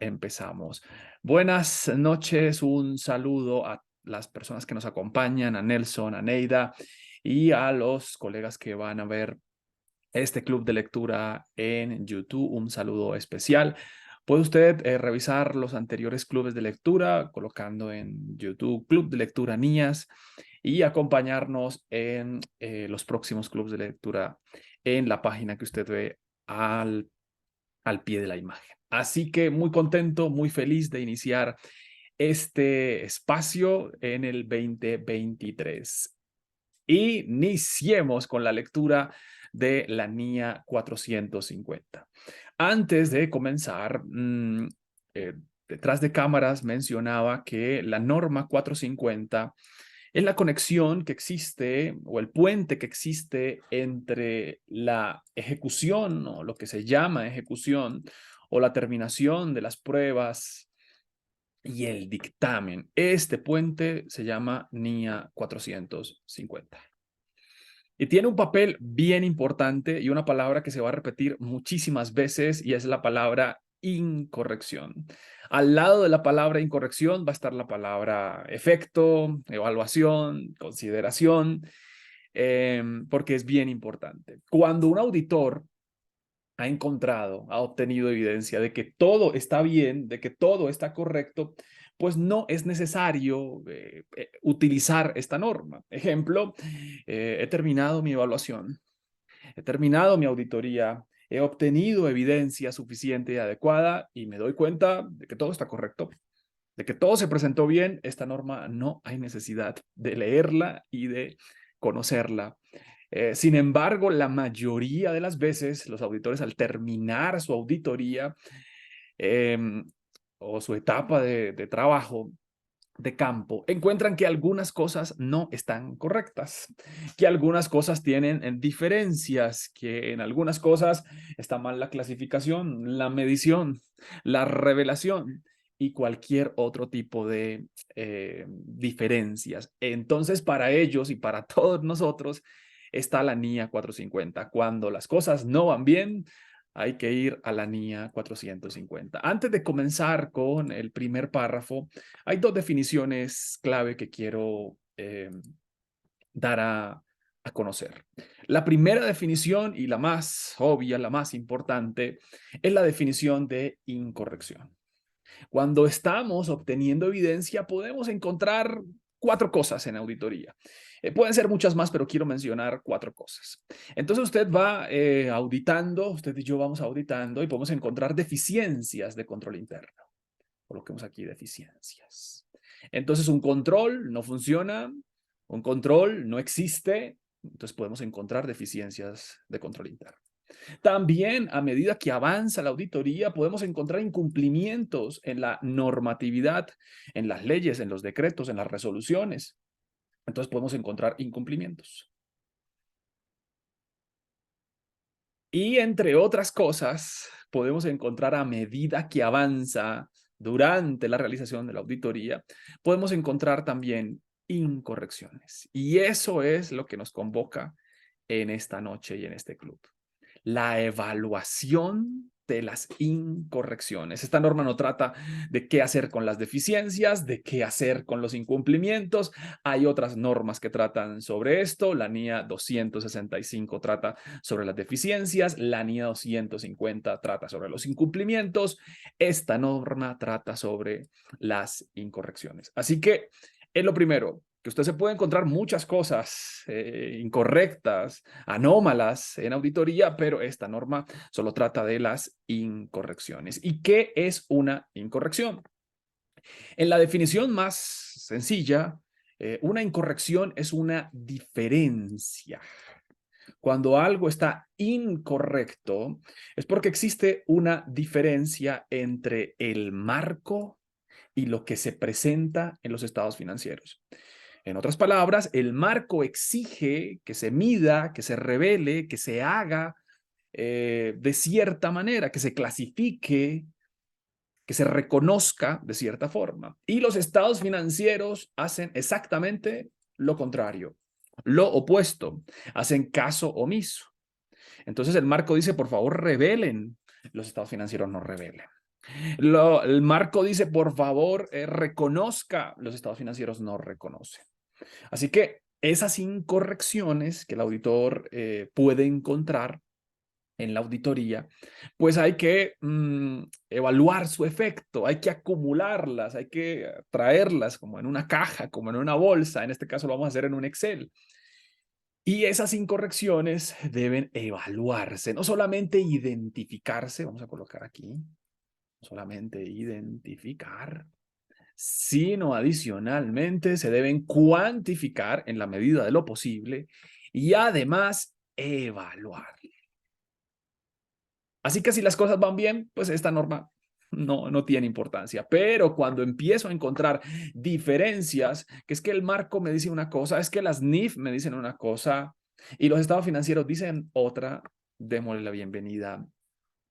empezamos. Buenas noches, un saludo a las personas que nos acompañan, a Nelson, a Neida y a los colegas que van a ver este club de lectura en YouTube. Un saludo especial. Puede usted revisar los anteriores clubes de lectura colocando en YouTube Club de Lectura Niñas y acompañarnos en los próximos clubes de lectura en la página que usted ve al pie de la imagen. Así que muy contento, muy feliz de iniciar este espacio en el 2023. Iniciemos con la lectura de la niña 450. Antes de comenzar, eh, detrás de cámaras mencionaba que la norma 450 es la conexión que existe o el puente que existe entre la ejecución o lo que se llama ejecución o la terminación de las pruebas y el dictamen. Este puente se llama NIA 450. Y tiene un papel bien importante y una palabra que se va a repetir muchísimas veces y es la palabra incorrección. Al lado de la palabra incorrección va a estar la palabra efecto, evaluación, consideración, porque es bien importante. Cuando un auditor ha encontrado, ha obtenido evidencia de que todo está bien, de que todo está correcto, pues no es necesario utilizar esta norma. Ejemplo, he terminado mi evaluación, he terminado mi auditoría, he obtenido evidencia suficiente y adecuada y me doy cuenta de que todo está correcto, de que todo se presentó bien. Esta norma no hay necesidad de leerla y de conocerla. Sin embargo, la mayoría de las veces los auditores al terminar su auditoría eh, o su etapa de trabajo de campo, encuentran que algunas cosas no están correctas, que algunas cosas tienen diferencias, que en algunas cosas está mal la clasificación, la medición, la revelación y cualquier otro tipo de diferencias. Entonces, para ellos y para todos nosotros está la NIA 450. Cuando las cosas no van bien, hay que ir a la NIA 450. Antes de comenzar con el primer párrafo, hay dos definiciones clave que quiero dar a conocer. La primera definición y la más obvia, la más importante, es la definición de incorrección. Cuando estamos obteniendo evidencia, podemos encontrar cuatro cosas en auditoría. Pueden ser muchas más, pero quiero mencionar cuatro cosas. Entonces usted va auditando, usted y yo vamos auditando y podemos encontrar deficiencias de control interno. Coloquemos aquí deficiencias. Entonces un control no funciona, un control no existe, entonces podemos encontrar deficiencias de control interno. También, a medida que avanza la auditoría, podemos encontrar incumplimientos en la normatividad, en las leyes, en los decretos, en las resoluciones. Entonces podemos encontrar incumplimientos. Y entre otras cosas, podemos encontrar a medida que avanza durante la realización de la auditoría, podemos encontrar también incorrecciones. Y eso es lo que nos convoca en esta noche y en este club. La evaluación de las incorrecciones. Esta norma no trata de qué hacer con las deficiencias, de qué hacer con los incumplimientos. Hay otras normas que tratan sobre esto. La NIA 265 trata sobre las deficiencias. La NIA 250 trata sobre los incumplimientos. Esta norma trata sobre las incorrecciones. Así que es lo primero, que usted se puede encontrar muchas cosas incorrectas, anómalas en auditoría, pero esta norma solo trata de las incorrecciones. ¿Y qué es una incorrección? En la definición más sencilla, una incorrección es una diferencia. Cuando algo está incorrecto, es porque existe una diferencia entre el marco y lo que se presenta en los estados financieros. En otras palabras, el marco exige que se mida, que se revele, que se haga de cierta manera, que se clasifique, que se reconozca de cierta forma. Y los estados financieros hacen exactamente lo contrario, lo opuesto, hacen caso omiso. Entonces el marco dice, por favor, revelen. Los estados financieros no revelen. El marco dice, por favor, reconozca. Los estados financieros no reconocen. Así que esas incorrecciones que el auditor puede encontrar en la auditoría, pues hay que evaluar su efecto, hay que acumularlas, hay que traerlas como en una caja, como en una bolsa. En este caso lo vamos a hacer en un Excel. Y esas incorrecciones deben evaluarse, no solamente identificarse, vamos a colocar aquí, no solamente identificar, sino adicionalmente se deben cuantificar en la medida de lo posible y además evaluar. Así que si las cosas van bien, pues esta norma no tiene importancia. Pero cuando empiezo a encontrar diferencias, que es que el marco me dice una cosa, es que las NIF me dicen una cosa y los estados financieros dicen otra, démosle la bienvenida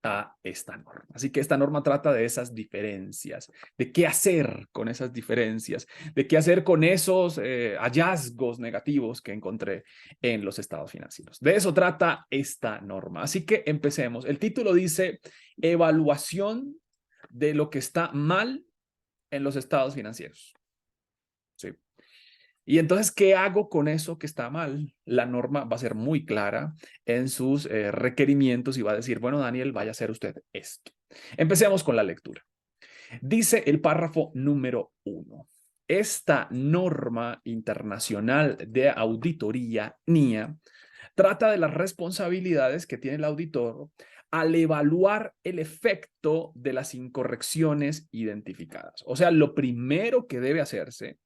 a esta norma. Así que esta norma trata de esas diferencias, de qué hacer con esas diferencias, de qué hacer con esos hallazgos negativos que encontré en los estados financieros. De eso trata esta norma. Así que empecemos. El título dice evaluación de lo que está mal en los estados financieros. Sí. Y entonces, ¿qué hago con eso que está mal? La norma va a ser muy clara en sus requerimientos y va a decir, bueno, Daniel, vaya a hacer usted esto. Empecemos con la lectura. Dice el párrafo número 1. Esta norma internacional de auditoría, NIA, trata de las responsabilidades que tiene el auditor al evaluar el efecto de las incorrecciones identificadas. O sea, lo primero que debe hacerse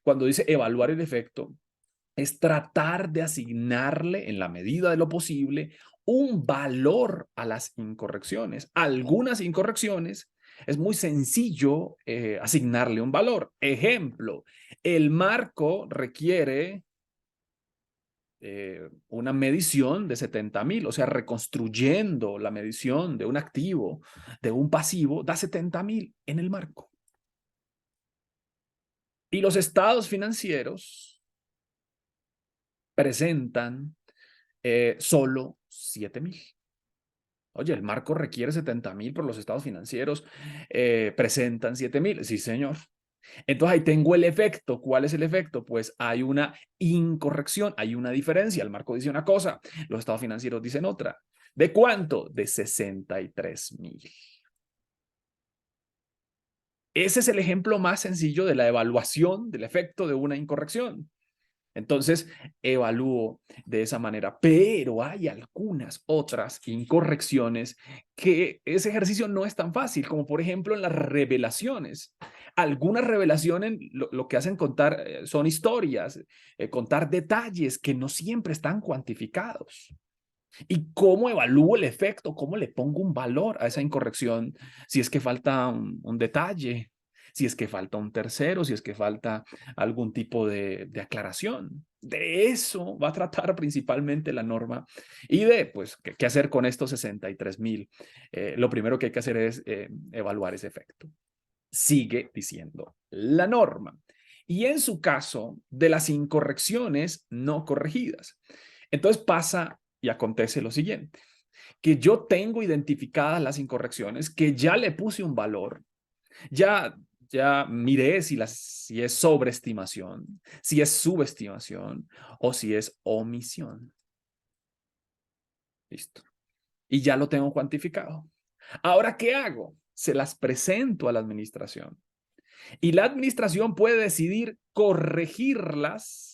cuando dice evaluar el efecto es tratar de asignarle en la medida de lo posible un valor a las incorrecciones. Algunas incorrecciones es muy sencillo asignarle un valor. Ejemplo, el marco requiere una medición de 70,000, o sea, reconstruyendo la medición de un activo, de un pasivo, da 70,000 en el marco. Y los estados financieros presentan solo 7,000. Oye, el marco requiere 70,000, pero los estados financieros presentan 7,000. Sí, señor. Entonces ahí tengo el efecto. ¿Cuál es el efecto? Pues hay una incorrección, hay una diferencia. El marco dice una cosa, los estados financieros dicen otra. ¿De cuánto? De 63,000. Ese es el ejemplo más sencillo de la evaluación del efecto de una incorrección. Entonces, evalúo de esa manera, pero hay algunas otras incorrecciones que ese ejercicio no es tan fácil, como por ejemplo en las revelaciones. Algunas revelaciones lo que hacen contar son historias, contar detalles que no siempre están cuantificados. ¿Y cómo evalúo el efecto? ¿Cómo le pongo un valor a esa incorrección? Si es que falta un detalle, si es que falta un tercero, si es que falta algún tipo de aclaración. De eso va a tratar principalmente la norma y de, pues, qué hacer con estos 63,000. Lo primero que hay que hacer es evaluar ese efecto. Sigue diciendo la norma. Y en su caso, de las incorrecciones no corregidas. Entonces pasa y acontece lo siguiente, que yo tengo identificadas las incorrecciones, que ya le puse un valor, ya miré si es sobreestimación, si es subestimación o si es omisión. Listo. Y ya lo tengo cuantificado. Ahora, ¿qué hago? Se las presento a la administración. Y la administración puede decidir corregirlas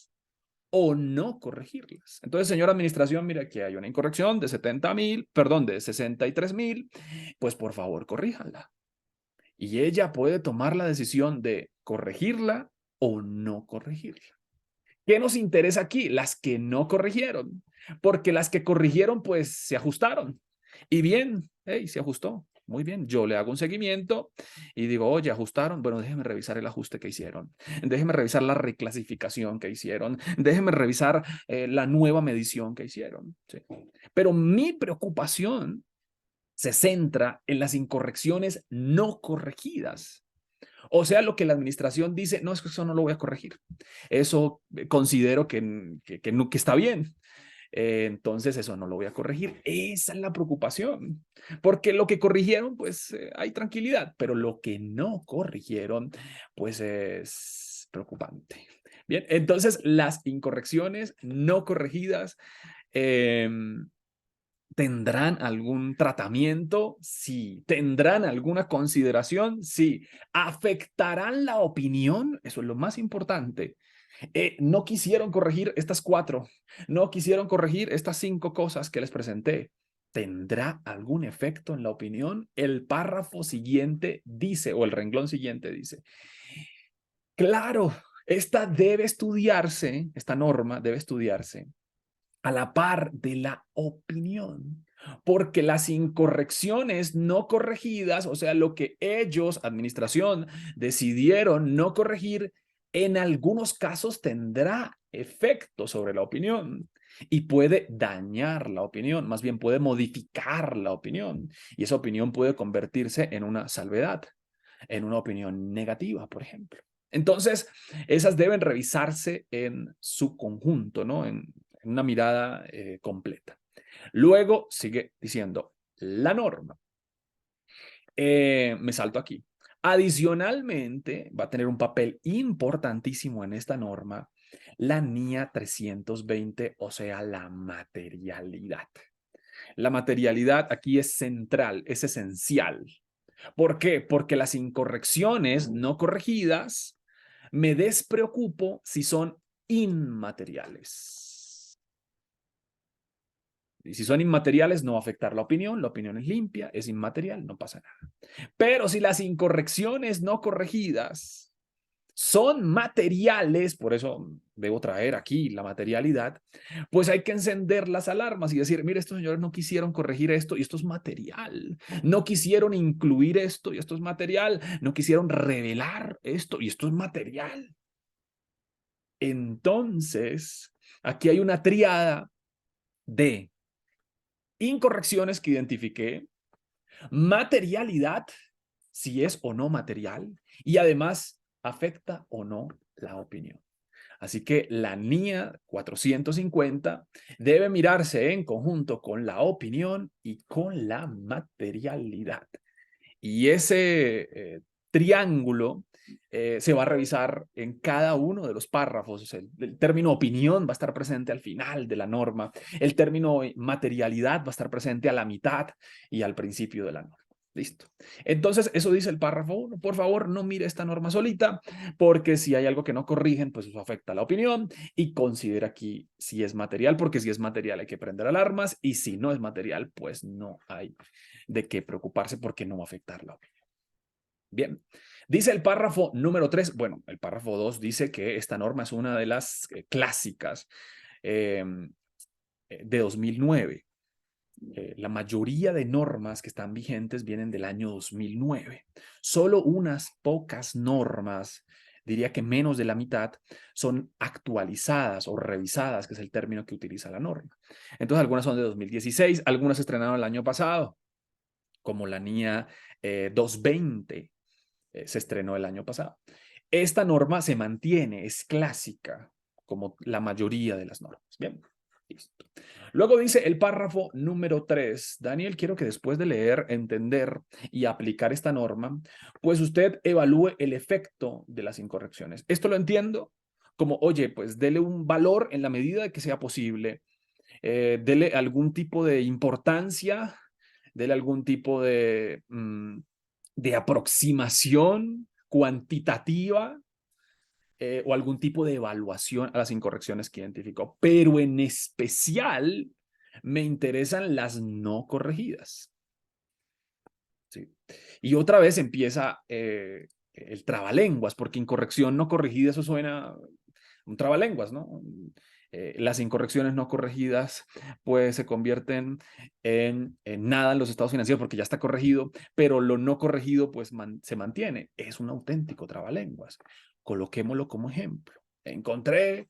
o no corregirlas. Entonces, señora administración, mira que hay una incorrección de 70,000, perdón, de 63,000, pues por favor corríjanla. Y ella puede tomar la decisión de corregirla o no corregirla. ¿Qué nos interesa aquí? Las que no corrigieron, porque las que corrigieron pues se ajustaron. Y bien, hey, se ajustó. Muy bien, yo le hago un seguimiento y digo, oye, ajustaron. Bueno, déjeme revisar el ajuste que hicieron. Déjeme revisar la reclasificación que hicieron. Déjeme revisar la nueva medición que hicieron. ¿Sí? Pero mi preocupación se centra en las incorrecciones no corregidas. O sea, lo que la administración dice, no, es que eso no lo voy a corregir. Eso considero que está bien. Entonces eso no lo voy a corregir. Esa es la preocupación, porque lo que corrigieron, pues hay tranquilidad, pero lo que no corrigieron, pues es preocupante. Bien, entonces las incorrecciones no corregidas ¿tendrán algún tratamiento? Sí. ¿Tendrán alguna consideración? Sí. ¿Afectarán la opinión? Eso es lo más importante. No quisieron corregir estas 4, no quisieron corregir estas 5 cosas que les presenté. ¿Tendrá algún efecto en la opinión? El párrafo siguiente dice, o el renglón siguiente dice, claro, esta debe estudiarse, esta norma debe estudiarse a la par de la opinión, porque las incorrecciones no corregidas, o sea, lo que ellos, administración, decidieron no corregir, en algunos casos tendrá efecto sobre la opinión y puede dañar la opinión, más bien puede modificar la opinión, y esa opinión puede convertirse en una salvedad, en una opinión negativa, por ejemplo. Entonces, esas deben revisarse en su conjunto, ¿no? En una mirada completa. Luego sigue diciendo la norma. Me salto aquí. Adicionalmente, va a tener un papel importantísimo en esta norma la NIA 320, o sea, la materialidad. La materialidad aquí es central, es esencial. ¿Por qué? Porque las incorrecciones no corregidas me despreocupo si son inmateriales. Y si son inmateriales, no va a afectar la opinión es limpia, es inmaterial, no pasa nada. Pero si las incorrecciones no corregidas son materiales, por eso debo traer aquí la materialidad, pues hay que encender las alarmas y decir, mire, estos señores no quisieron corregir esto y esto es material, no quisieron incluir esto y esto es material, no quisieron revelar esto y esto es material. Entonces, aquí hay una triada de incorrecciones que identifiqué, materialidad, si es o no material, y además afecta o no la opinión. Así que la NIA 450 debe mirarse en conjunto con la opinión y con la materialidad. Y ese triángulo se va a revisar en cada uno de los párrafos. El término opinión va a estar presente al final de la norma. El término materialidad va a estar presente a la mitad y al principio de la norma. Listo. Entonces, eso dice el párrafo 1. Por favor, no mire esta norma solita, porque si hay algo que no corrigen, pues eso afecta a la opinión y considera aquí si es material, porque si es material hay que prender alarmas y si no es material, pues no hay de qué preocuparse porque no va a afectar la opinión. Bien, dice el párrafo número 3, bueno, el párrafo 2 dice que esta norma es una de las clásicas de 2009. La mayoría de normas que están vigentes vienen del año 2009. Solo unas pocas normas, diría que menos de la mitad, son actualizadas o revisadas, que es el término que utiliza la norma. Entonces, algunas son de 2016, algunas se estrenaron el año pasado, como la NIA 220 se estrenó el año pasado. Esta norma se mantiene, es clásica, como la mayoría de las normas. Bien, listo. Luego dice el párrafo número 3. Daniel, quiero que después de leer, entender y aplicar esta norma, pues usted evalúe el efecto de las incorrecciones. Esto lo entiendo como, oye, pues dele un valor en la medida de que sea posible, dele algún tipo de importancia, dele algún tipo de aproximación cuantitativa o algún tipo de evaluación a las incorrecciones que identificó, pero en especial me interesan las no corregidas. ¿Sí? Y otra vez empieza el trabalenguas, porque incorrección no corregida, eso suena un trabalenguas, ¿no? Las incorrecciones no corregidas pues se convierten en nada en los estados financieros porque ya está corregido, pero lo no corregido pues se mantiene. Es un auténtico trabalenguas. Coloquémoslo como ejemplo. Encontré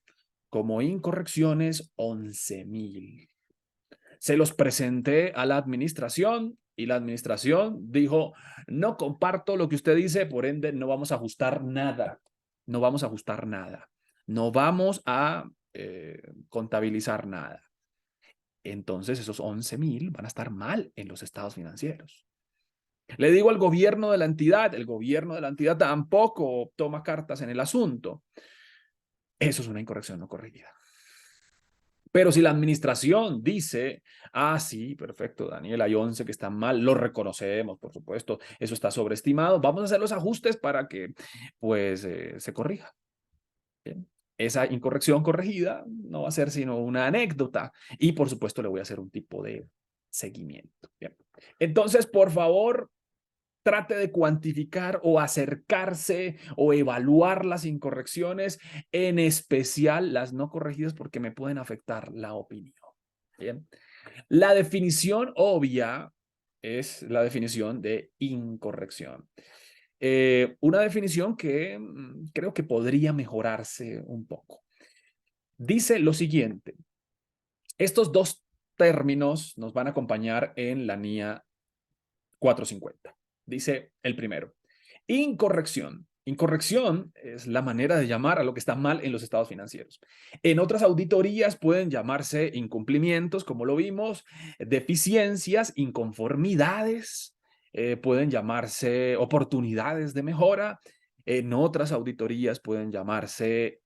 como incorrecciones 11,000. Se los presenté a la administración y la administración dijo, no comparto lo que usted dice, por ende no vamos a ajustar nada. No vamos a ajustar nada. No vamos a contabilizar nada. entonces esos 11.000 van a estar mal en los estados financieros. Le digo al gobierno de la entidad, el gobierno de la entidad tampoco toma cartas en el asunto. Eso es una incorrección no corregida. Pero si la administración dice, ah, sí, perfecto, Daniel, hay 11 que están mal, lo reconocemos, por supuesto, eso está sobreestimado, vamos a hacer los ajustes para que, pues, se corrija. Bien. Esa incorrección corregida no va a ser sino una anécdota y, por supuesto, le voy a hacer un tipo de seguimiento. Bien. Entonces, por favor, trate de cuantificar o acercarse o evaluar las incorrecciones, en especial las no corregidas, porque me pueden afectar la opinión. Bien. La definición obvia es la definición de incorrección. Una definición que creo que podría mejorarse un poco. Dice lo siguiente: estos dos términos nos van a acompañar en la NIA 450. Dice el primero, incorrección. Incorrección es la manera de llamar a lo que está mal en los estados financieros. En otras auditorías pueden llamarse incumplimientos, como lo vimos, deficiencias, inconformidades, pueden llamarse oportunidades de mejora. En otras auditorías pueden llamarse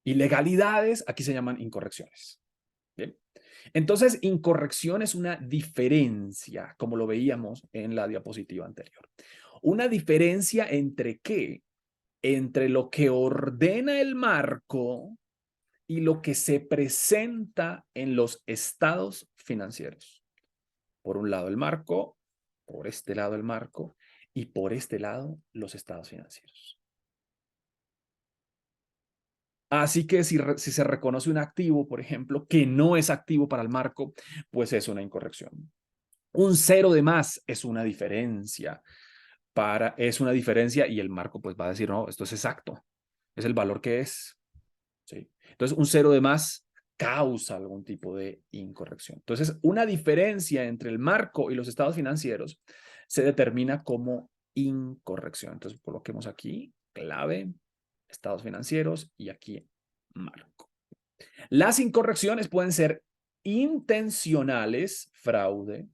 ilegalidades, aquí se llaman incorrecciones. Bien. Entonces, incorrección es una diferencia, como lo veíamos en la diapositiva anterior. Una diferencia entre qué? Entre lo que ordena el marco y lo que se presenta en los estados financieros. Por un lado el marco, por este lado el marco y por este lado los estados financieros. Así que si se reconoce un activo, por ejemplo, que no es activo para el marco, pues es una incorrección. Un cero de más es una diferencia. Es una diferencia y el marco pues va a decir, no, esto es exacto. Es el valor que es. ¿Sí? Entonces, un cero de más causa algún tipo de incorrección. Entonces, una diferencia entre el marco y los estados financieros se determina como incorrección. Entonces, coloquemos aquí clave, estados financieros y aquí marco. Las incorrecciones pueden ser intencionales, fraude,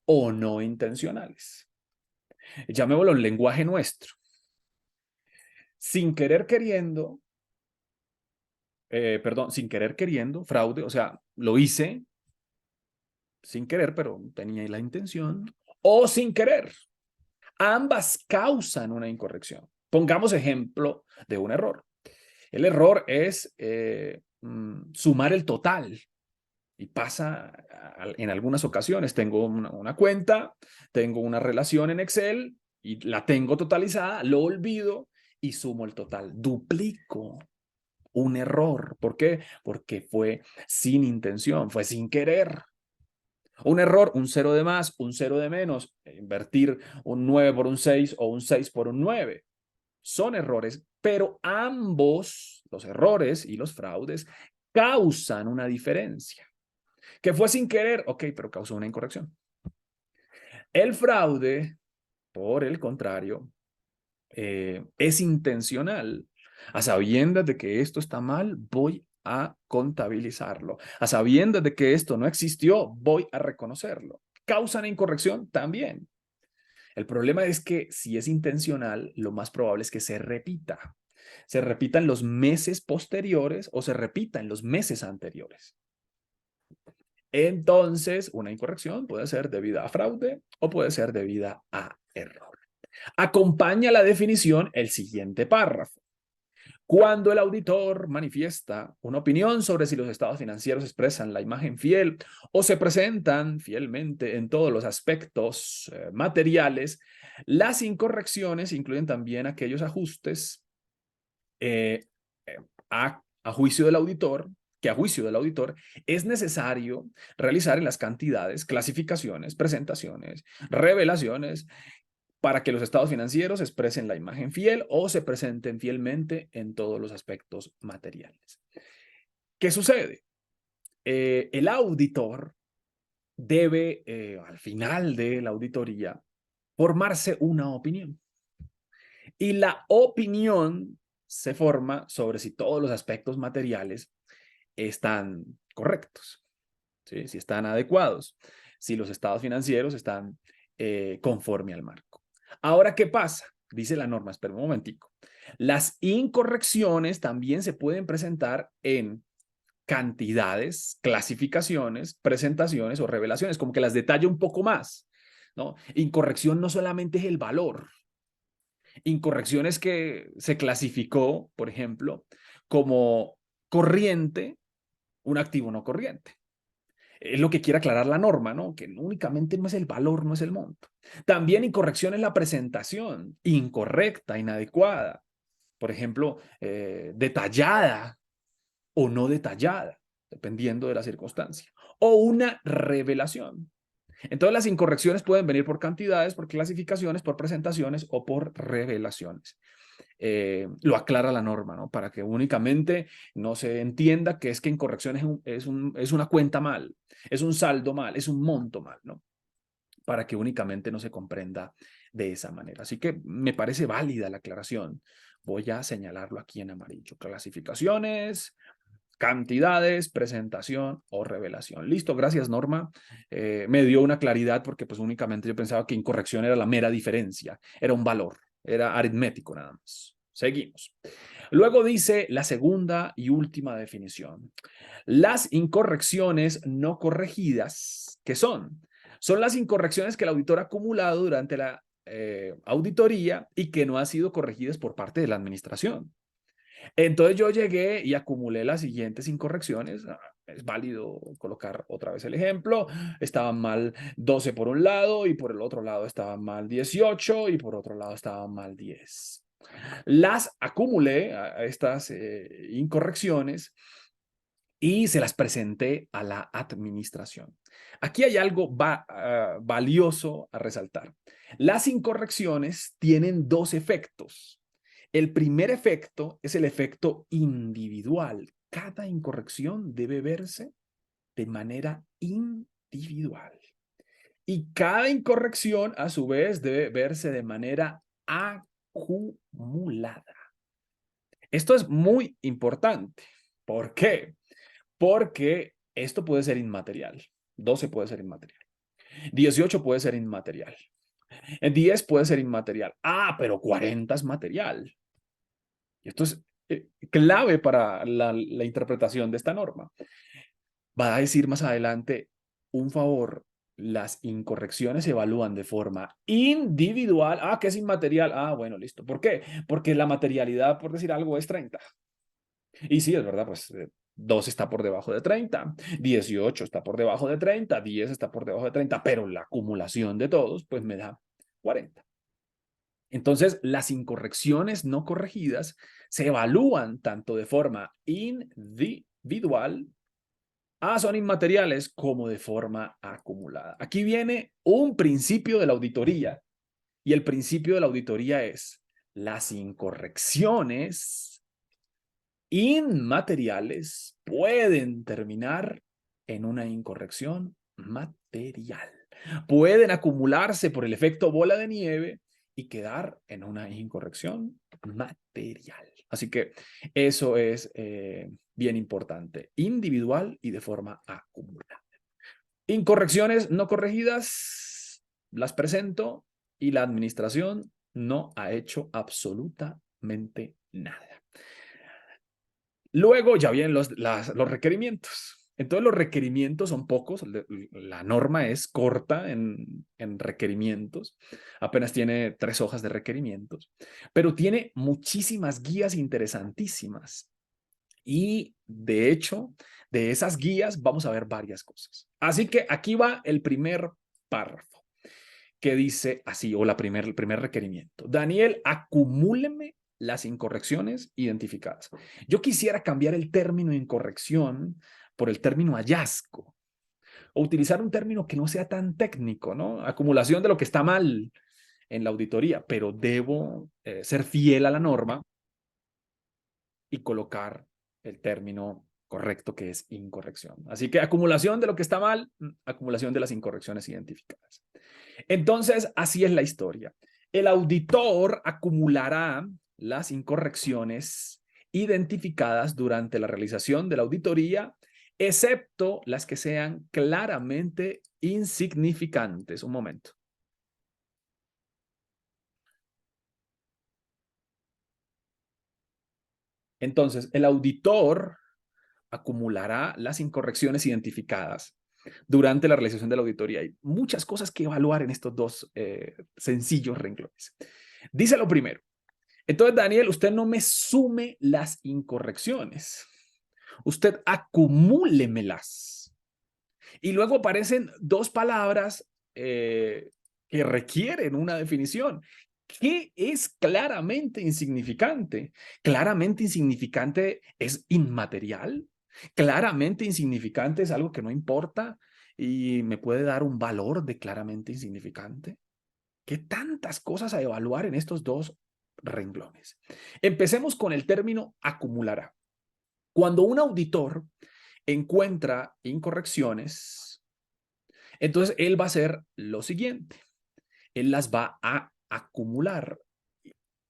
o no intencionales. Llamémoslo en lenguaje nuestro. Sin querer queriendo, sin querer queriendo, fraude, o sea, lo hice sin querer, pero tenía la intención, o sin querer. Ambas causan una incorrección. Pongamos ejemplo de un error. El error es sumar el total. Y pasa en algunas ocasiones. Tengo una cuenta, tengo una relación en Excel y la tengo totalizada, lo olvido y sumo el total. Duplico un error. ¿Por qué? Porque fue sin intención, fue sin querer. Un error, un cero de más, un cero de menos, invertir un 9 por un 6 o un 6 por un 9. Son errores, pero ambos, los errores y los fraudes, causan una diferencia. Que fue sin querer, ok, pero causó una incorrección. El fraude, por el contrario, es intencional. A sabiendas de que esto está mal, voy a contabilizarlo. A sabiendas de que esto no existió, voy a reconocerlo. ¿Causa una incorrección? También. El problema es que si es intencional, lo más probable es que se repita. Se repita en los meses posteriores o se repita en los meses anteriores. Entonces, una incorrección puede ser debida a fraude o puede ser debida a error. Acompaña la definición el siguiente párrafo. Cuando el auditor manifiesta una opinión sobre si los estados financieros expresan la imagen fiel o se presentan fielmente en todos los aspectos materiales, las incorrecciones incluyen también aquellos ajustes eh, a juicio del auditor, que a juicio del auditor es necesario realizar en las cantidades, clasificaciones, presentaciones, revelaciones, para que los estados financieros expresen la imagen fiel o se presenten fielmente en todos los aspectos materiales. ¿Qué sucede? El auditor debe, al final de la auditoría, formarse una opinión. Y la opinión se forma sobre si todos los aspectos materiales están correctos, ¿sí? Si están adecuados, si los estados financieros están conforme al marco. Ahora, ¿qué pasa? Dice la norma, espera un momentico. Las incorrecciones también se pueden presentar en cantidades, clasificaciones, presentaciones o revelaciones, como que las detalle un poco más, ¿no? Incorrección no solamente es el valor. Incorrección es que se clasificó, por ejemplo, como corriente un activo no corriente. Es lo que quiere aclarar la norma, ¿no? Que únicamente no es el valor, no es el monto. También incorrección es la presentación, incorrecta, inadecuada. Por ejemplo, detallada o no detallada, dependiendo de la circunstancia. O una revelación. Entonces las incorrecciones pueden venir por cantidades, por clasificaciones, por presentaciones o por revelaciones. Lo aclara la norma, ¿no? Para que únicamente no se entienda que es que incorrección es una cuenta mal, es un saldo mal, es un monto mal, ¿no? Para que únicamente no se comprenda de esa manera. Así que me parece válida la aclaración. Voy a señalarlo aquí en amarillo. Clasificaciones, cantidades, presentación o revelación. Listo, gracias Norma. Me dio una claridad porque pues únicamente yo pensaba que incorrección era la mera diferencia, era un valor, era aritmético nada más. Seguimos. Luego dice la segunda y última definición. Las incorrecciones no corregidas, ¿qué son? Son las incorrecciones que el auditor ha acumulado durante la auditoría y que no han sido corregidas por parte de la administración. Entonces yo llegué y acumulé las siguientes incorrecciones. Es válido colocar otra vez el ejemplo. Estaban mal 12 por un lado y por el otro lado estaban mal 18 y por otro lado estaban mal 10. Las acumulé a estas incorrecciones y se las presenté a la administración. Aquí hay algo valioso a resaltar. Las incorrecciones tienen dos efectos. El primer efecto es el efecto individual. Cada incorrección debe verse de manera individual. Y cada incorrección, a su vez, debe verse de manera acumulada. Esto es muy importante. ¿Por qué? Porque esto puede ser inmaterial. 12 puede ser inmaterial. 18 puede ser inmaterial. 10 puede ser inmaterial. Ah, pero 40 es material. Y esto es clave para la interpretación de esta norma. Va a decir más adelante, un favor, las incorrecciones se evalúan de forma individual. Ah, que es inmaterial. Ah, bueno, listo. ¿Por qué? Porque la materialidad, por decir algo, es 30. Y sí, es verdad, pues 2 está por debajo de 30, 18 está por debajo de 30, 10 está por debajo de 30, pero la acumulación de todos, pues me da 40. Entonces, las incorrecciones no corregidas se evalúan tanto de forma individual, son inmateriales, como de forma acumulada. Aquí viene un principio de la auditoría, y el principio de la auditoría es: las incorrecciones inmateriales pueden terminar en una incorrección material. Pueden acumularse por el efecto bola de nieve y quedar en una incorrección material. Así que eso es bien importante, individual y de forma acumulada. Incorrecciones no corregidas, las presento y la administración no ha hecho absolutamente nada. Luego ya vienen los requerimientos. Entonces los requerimientos son pocos, la norma es corta en requerimientos, apenas tiene 3 hojas de requerimientos, pero tiene muchísimas guías interesantísimas. Y de hecho, de esas guías vamos a ver varias cosas. Así que aquí va el primer párrafo, que dice así, o el primer requerimiento. Daniel, acumúleme las incorrecciones identificadas. Yo quisiera cambiar el término incorrección por el término hallazgo, o utilizar un término que no sea tan técnico, ¿no? Acumulación de lo que está mal en la auditoría, pero debo ser fiel a la norma y colocar el término correcto, que es incorrección. Así que acumulación de lo que está mal, acumulación de las incorrecciones identificadas. Entonces, así es la historia. El auditor acumulará las incorrecciones identificadas durante la realización de la auditoría, excepto las que sean claramente insignificantes. Un momento. Entonces, el auditor acumulará las incorrecciones identificadas durante la realización de la auditoría. Hay muchas cosas que evaluar en estos dos sencillos renglones. Dice lo primero. Entonces, Daniel, usted no me sume las incorrecciones. Usted acumúlemelas. Y luego aparecen dos palabras que requieren una definición. ¿Qué es claramente insignificante? Claramente insignificante es inmaterial. Claramente insignificante es algo que no importa y me puede dar un valor de claramente insignificante. ¿Qué tantas cosas a evaluar en estos dos renglones? Empecemos con el término acumulará. Cuando un auditor encuentra incorrecciones, entonces él va a hacer lo siguiente. Él las va a acumular.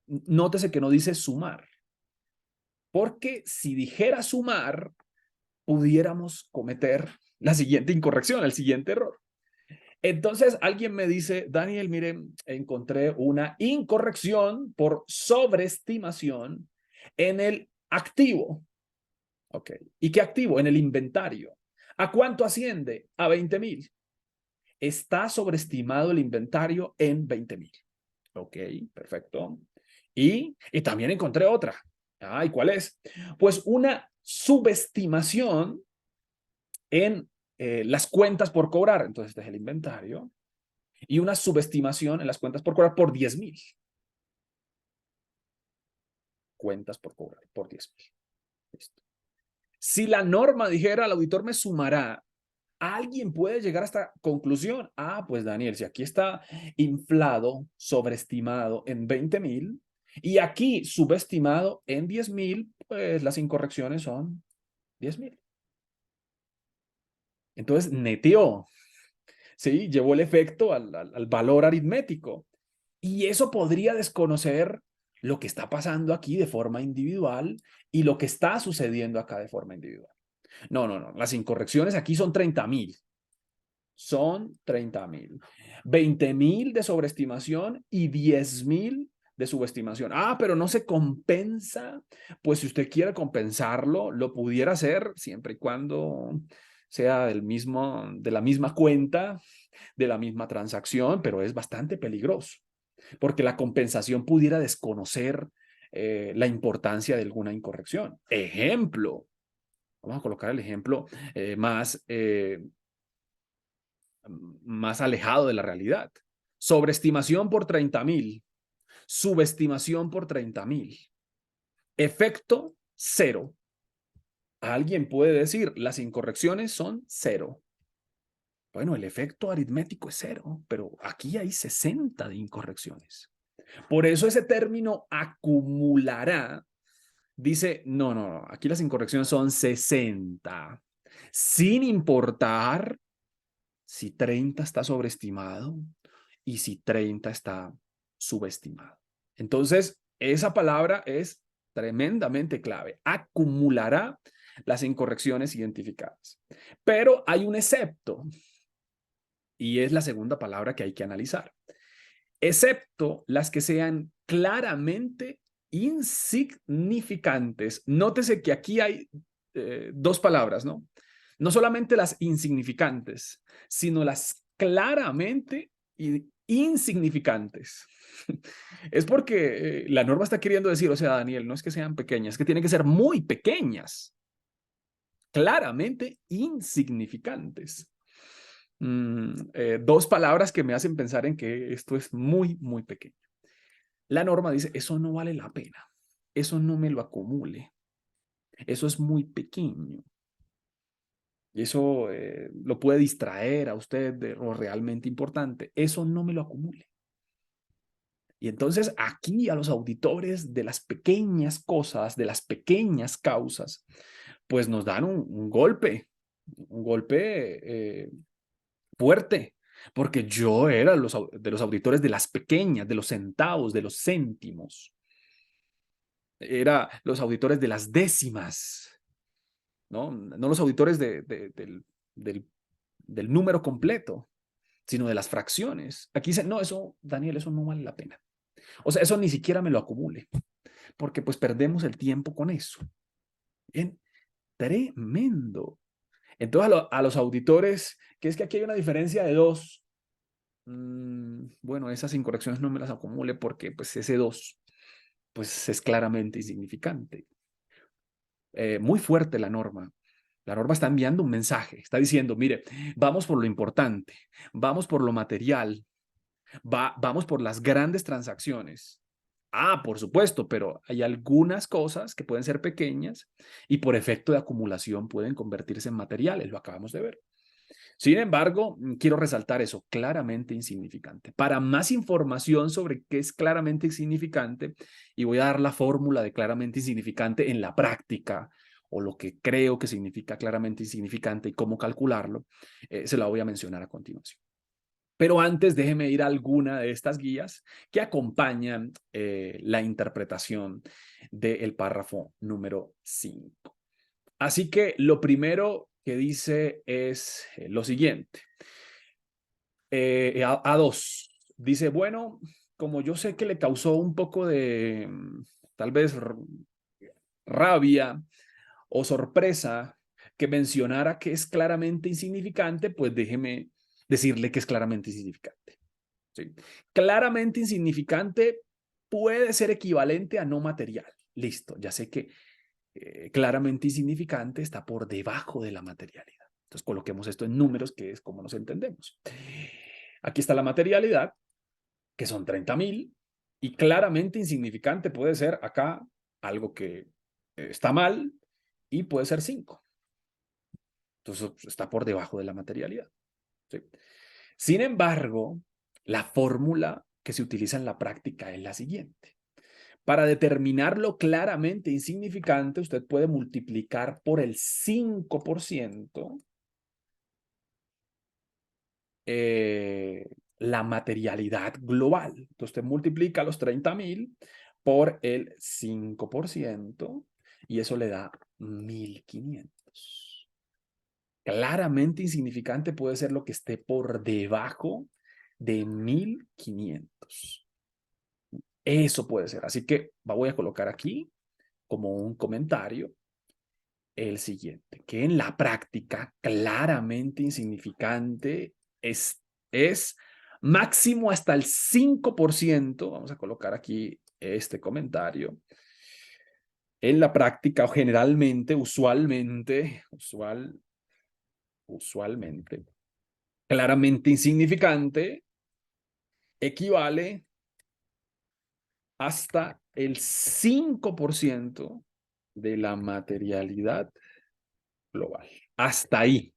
Nótese que no dice sumar, porque si dijera sumar, pudiéramos cometer la siguiente incorrección, el siguiente error. Entonces alguien me dice, Daniel, miren, encontré una incorrección por sobreestimación en el activo. Ok. ¿Y qué activo? En el inventario. ¿A cuánto asciende? A 20,000. Está sobreestimado el inventario en 20,000. Ok, perfecto. Y también encontré otra. ¿Y cuál es? Pues una subestimación en las cuentas por cobrar. Entonces, este es el inventario. Y una subestimación en las cuentas por cobrar por 10,000. Cuentas por cobrar por 10,000. Listo. Si la norma dijera, el auditor me sumará, alguien puede llegar a esta conclusión. Pues Daniel, si aquí está inflado, sobreestimado en 20,000 y aquí subestimado en 10,000, pues las incorrecciones son 10,000. Entonces, neteó, ¿sí? Llevó el efecto al valor aritmético. Y eso podría desconocer lo que está pasando aquí de forma individual y lo que está sucediendo acá de forma individual. No, no, no. Las incorrecciones aquí son 30,000. Son 30,000. 20,000 de sobreestimación y 10,000 de subestimación. Pero no se compensa. Pues si usted quiere compensarlo, lo pudiera hacer siempre y cuando sea de la misma cuenta, de la misma transacción, pero es bastante peligroso porque la compensación pudiera desconocer la importancia de alguna incorrección. Ejemplo, vamos a colocar el ejemplo más alejado de la realidad. Sobreestimación por 30,000, subestimación por 30,000. Efecto cero. Alguien puede decir, las incorrecciones son cero. Bueno, el efecto aritmético es cero, pero aquí hay 60 de incorrecciones. Por eso ese término acumulará dice, no, no, no, aquí las incorrecciones son 60, sin importar si 30 está sobreestimado y si 30 está subestimado. Entonces, esa palabra es tremendamente clave. Acumulará las incorrecciones identificadas. Pero hay un excepto, y es la segunda palabra que hay que analizar. Excepto las que sean claramente insignificantes. Nótese que aquí hay dos palabras, ¿no? No solamente las insignificantes, sino las claramente insignificantes. Es porque la norma está queriendo decir, o sea, Daniel, no es que sean pequeñas, es que tienen que ser muy pequeñas, claramente insignificantes. Dos palabras que me hacen pensar en que esto es muy, muy pequeño. La norma dice, eso no vale la pena, eso no me lo acumule, eso es muy pequeño. Y eso lo puede distraer a usted de lo realmente importante. Eso no me lo acumule. Y entonces aquí a los auditores de las pequeñas cosas, de las pequeñas causas, pues nos dan un golpe fuerte, porque yo era de los auditores de las pequeñas, de los centavos, de los céntimos. Era los auditores de las décimas, ¿no? No los auditores del, del número completo, sino de las fracciones. Aquí dice, no, eso, Daniel, eso no vale la pena. O sea, eso ni siquiera me lo acumule, porque pues perdemos el tiempo con eso. Bien, tremendo. Entonces a los auditores, que es que aquí hay una diferencia de 2. Bueno, esas incorrecciones no me las acumule porque pues ese 2 pues es claramente insignificante. Muy fuerte la norma. La norma está enviando un mensaje, está diciendo, mire, vamos por lo importante, vamos por lo material, vamos por las grandes transacciones. Ah, por supuesto, pero hay algunas cosas que pueden ser pequeñas y por efecto de acumulación pueden convertirse en materiales, lo acabamos de ver. Sin embargo, quiero resaltar eso, claramente insignificante. Para más información sobre qué es claramente insignificante, y voy a dar la fórmula de claramente insignificante en la práctica, o lo que creo que significa claramente insignificante y cómo calcularlo, se la voy a mencionar a continuación. Pero antes déjeme ir a alguna de estas guías que acompañan la interpretación del párrafo número 5. Así que lo primero que dice es lo siguiente. A2 dice, bueno, como yo sé que le causó un poco de tal vez rabia o sorpresa que mencionara que es claramente insignificante, pues déjeme decirle que es claramente insignificante. ¿Sí? Claramente insignificante puede ser equivalente a no material. Listo, ya sé que claramente insignificante está por debajo de la materialidad. Entonces coloquemos esto en números, que es como nos entendemos. Aquí está la materialidad, que son 30.000, y claramente insignificante puede ser acá algo que está mal y puede ser 5. Entonces está por debajo de la materialidad. ¿Sí? Sin embargo, la fórmula que se utiliza en la práctica es la siguiente. Para determinarlo claramente insignificante, usted puede multiplicar por el 5% la materialidad global. Entonces usted multiplica los 30.000 por el 5% y eso le da 1.500. Claramente insignificante puede ser lo que esté por debajo de 1.500. Eso puede ser. Así que voy a colocar aquí como un comentario el siguiente, que en la práctica claramente insignificante es máximo hasta el 5%. Vamos a colocar aquí este comentario. En la práctica, o generalmente, usualmente, claramente insignificante equivale hasta el 5% de la materialidad global. Hasta ahí.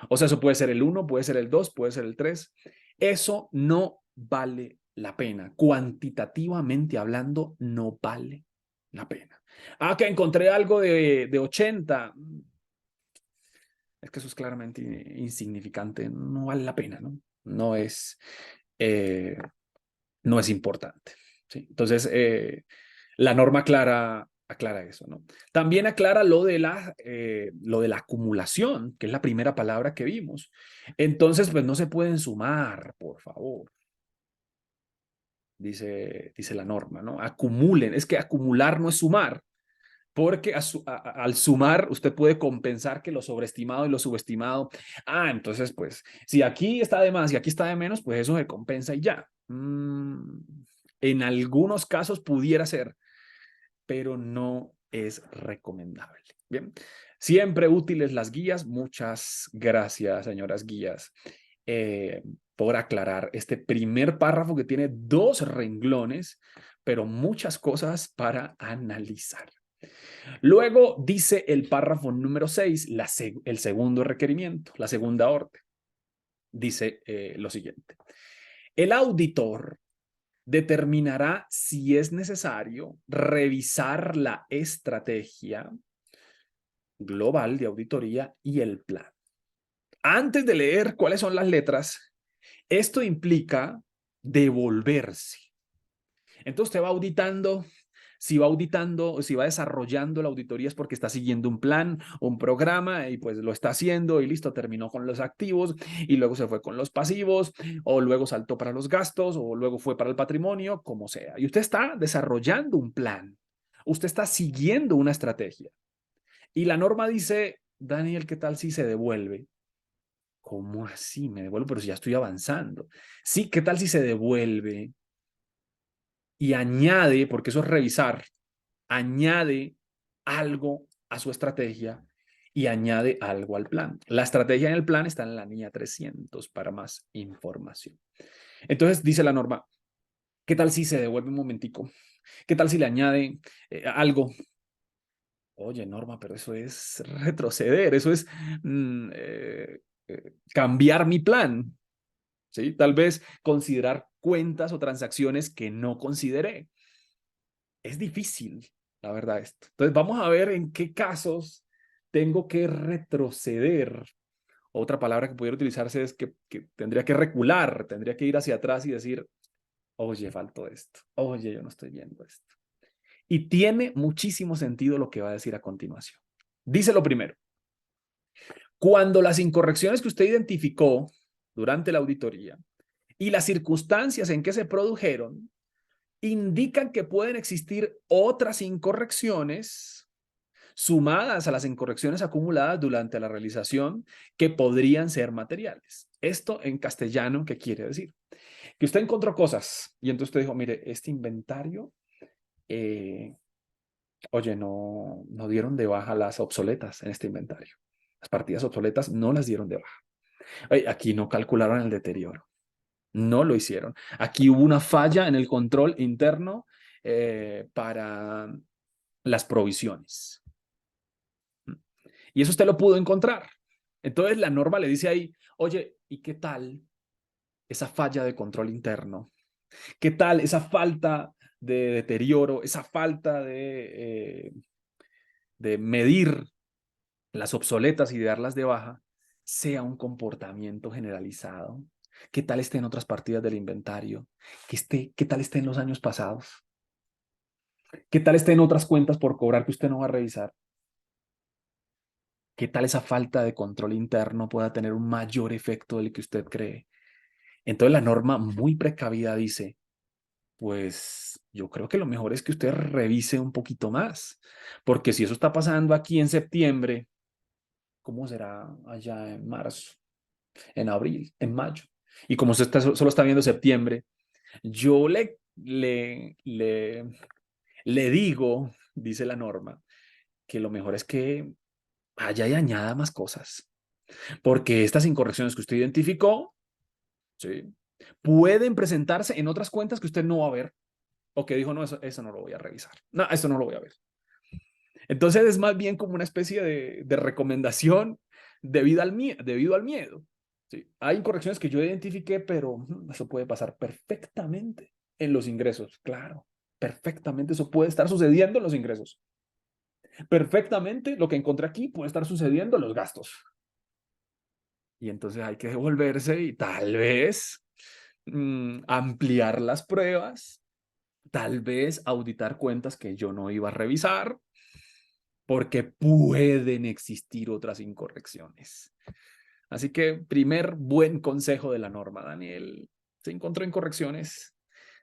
O sea, eso puede ser el 1, puede ser el 2, puede ser el 3. Eso no vale la pena. Cuantitativamente hablando, no vale la pena. Ah, que encontré algo de 80. Es que eso es claramente insignificante. No vale la pena, ¿no? Eh, no es importante. ¿Sí? Entonces, la norma aclara eso, ¿no? También aclara lo de la acumulación, que es la primera palabra que vimos. Entonces, pues no se pueden sumar, por favor. Dice la norma, ¿no? Acumulen. Es que acumular no es sumar, porque al sumar usted puede compensar que lo sobreestimado y lo subestimado. Ah, entonces, pues, si aquí está de más y aquí está de menos, pues eso se compensa y ya. En algunos casos pudiera ser, pero no es recomendable. Bien, siempre útiles las guías. Muchas gracias, señoras guías, por aclarar este primer párrafo que tiene 2 renglones, pero muchas cosas para analizar. Luego dice el párrafo número 6, el segundo requerimiento, la segunda orden. Dice lo siguiente. El auditor determinará si es necesario revisar la estrategia global de auditoría y el plan. Antes de leer cuáles son las letras, esto implica devolverse. Entonces usted va auditando Si va auditando, si va desarrollando la auditoría es porque está siguiendo un plan, un programa y pues lo está haciendo y listo, terminó con los activos y luego se fue con los pasivos o luego saltó para los gastos o luego fue para el patrimonio, como sea. Y usted está desarrollando un plan. Usted está siguiendo una estrategia. Y la norma dice, Daniel, ¿qué tal si se devuelve? ¿Cómo así me devuelvo? Pero si ya estoy avanzando. Sí, ¿qué tal si se devuelve y añade, porque eso es revisar, añade algo a su estrategia y añade algo al plan? La estrategia en el plan está en la línea 300 para más información. Entonces dice la norma, ¿qué tal si se devuelve un momentico? ¿Qué tal si le añade algo? Oye, Norma, pero eso es retroceder, eso es cambiar mi plan, ¿sí? Tal vez considerar cuentas o transacciones que no consideré. Es difícil, la verdad, esto. Entonces, vamos a ver en qué casos tengo que retroceder. Otra palabra que pudiera utilizarse es que tendría que recular, tendría que ir hacia atrás y decir, oye, faltó esto, oye, yo no estoy viendo esto. Y tiene muchísimo sentido lo que va a decir a continuación. Dice lo primero, cuando las incorrecciones que usted identificó durante la auditoría y las circunstancias en que se produjeron indican que pueden existir otras incorrecciones sumadas a las incorrecciones acumuladas durante la realización que podrían ser materiales. Esto en castellano, ¿qué quiere decir? Que usted encontró cosas y entonces usted dijo, mire, este inventario, oye, no dieron de baja las obsoletas en este inventario. Las partidas obsoletas no las dieron de baja. Oye, aquí no calcularon el deterioro. No lo hicieron. Aquí hubo una falla en el control interno para las provisiones. Y eso usted lo pudo encontrar. Entonces la norma le dice ahí, oye, ¿y qué tal esa falla de control interno? ¿Qué tal esa falta de deterioro, esa falta de medir las obsoletas y de darlas de baja, sea un comportamiento generalizado? ¿Qué tal esté en otras partidas del inventario? ¿Qué tal esté en los años pasados? ¿Qué tal esté en otras cuentas por cobrar que usted no va a revisar? ¿Qué tal esa falta de control interno pueda tener un mayor efecto del que usted cree? Entonces la norma muy precavida dice, pues yo creo que lo mejor es que usted revise un poquito más, porque si eso está pasando aquí en septiembre, ¿cómo será allá en marzo, en abril, en mayo? Y como usted solo está viendo septiembre, yo le digo, dice la norma, que lo mejor es que vaya y añada más cosas, porque estas incorrecciones que usted identificó, ¿sí?, pueden presentarse en otras cuentas que usted no va a ver, o que dijo, no, eso no lo voy a revisar, no, eso no lo voy a ver. Entonces es más bien como una especie de recomendación debido al miedo. ¿Sí? Hay incorrecciones que yo identifiqué, pero eso puede pasar perfectamente en los ingresos, claro, perfectamente eso puede estar sucediendo en los ingresos. Perfectamente lo que encontré aquí puede estar sucediendo en los gastos. Y entonces hay que devolverse y tal vez ampliar las pruebas, tal vez auditar cuentas que yo no iba a revisar, porque pueden existir otras incorrecciones. Así que primer buen consejo de la norma, Daniel. Se encontró incorrecciones.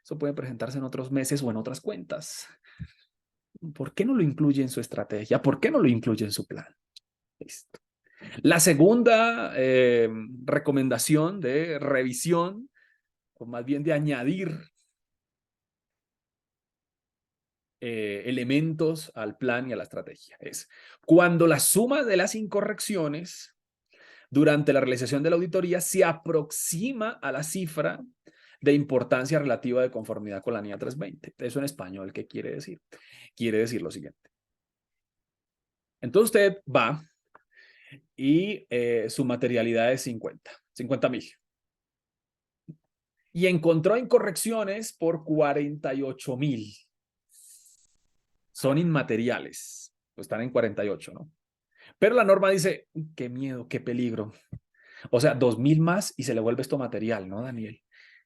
Eso puede presentarse en otros meses o en otras cuentas. ¿Por qué no lo incluye en su estrategia? ¿Por qué no lo incluye en su plan? Listo. La segunda recomendación de revisión, o más bien de añadir elementos al plan y a la estrategia, es cuando la suma de las incorrecciones durante la realización de la auditoría se aproxima a la cifra de importancia relativa de conformidad con la NIA 320. Eso en español, ¿qué quiere decir? Quiere decir lo siguiente. Entonces usted va y su materialidad es 50,000. Y encontró incorrecciones por 48,000. Son inmateriales. Están en 48, ¿no? Pero la norma dice, qué miedo, qué peligro. O sea, 2,000 más y se le vuelve esto material, ¿no, Daniel?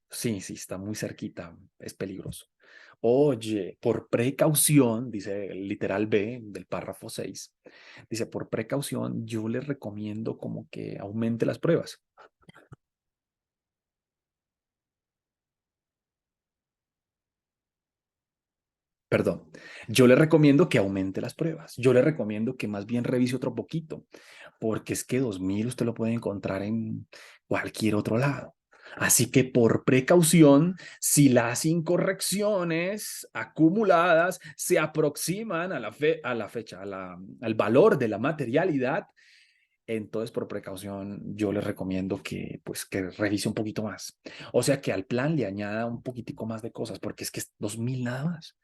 Sí, está muy cerquita, es peligroso. Oye, por precaución, dice el literal B del párrafo 6, dice, por precaución, yo les recomiendo como que aumente las pruebas. Perdón, yo le recomiendo que aumente las pruebas. Yo le recomiendo que más bien revise otro poquito, porque es que 2000 usted lo puede encontrar en cualquier otro lado. Así que por precaución, si las incorrecciones acumuladas se aproximan a la fecha, al valor de la materialidad, entonces por precaución yo le recomiendo que pues que revise un poquito más. O sea que al plan le añada un poquitico más de cosas, porque es que es 2000 nada más.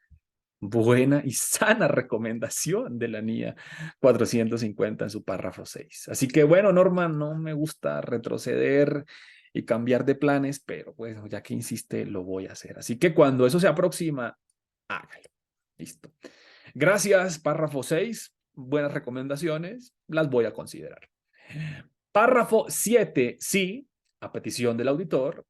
Buena y sana recomendación de la NIA 450 en su párrafo 6. Así que bueno, Norma, no me gusta retroceder y cambiar de planes, pero bueno, ya que insiste, lo voy a hacer. Así que cuando eso se aproxima, hágalo. Listo. Gracias, párrafo 6. Buenas recomendaciones, las voy a considerar. Párrafo 7. Sí, a petición del auditor,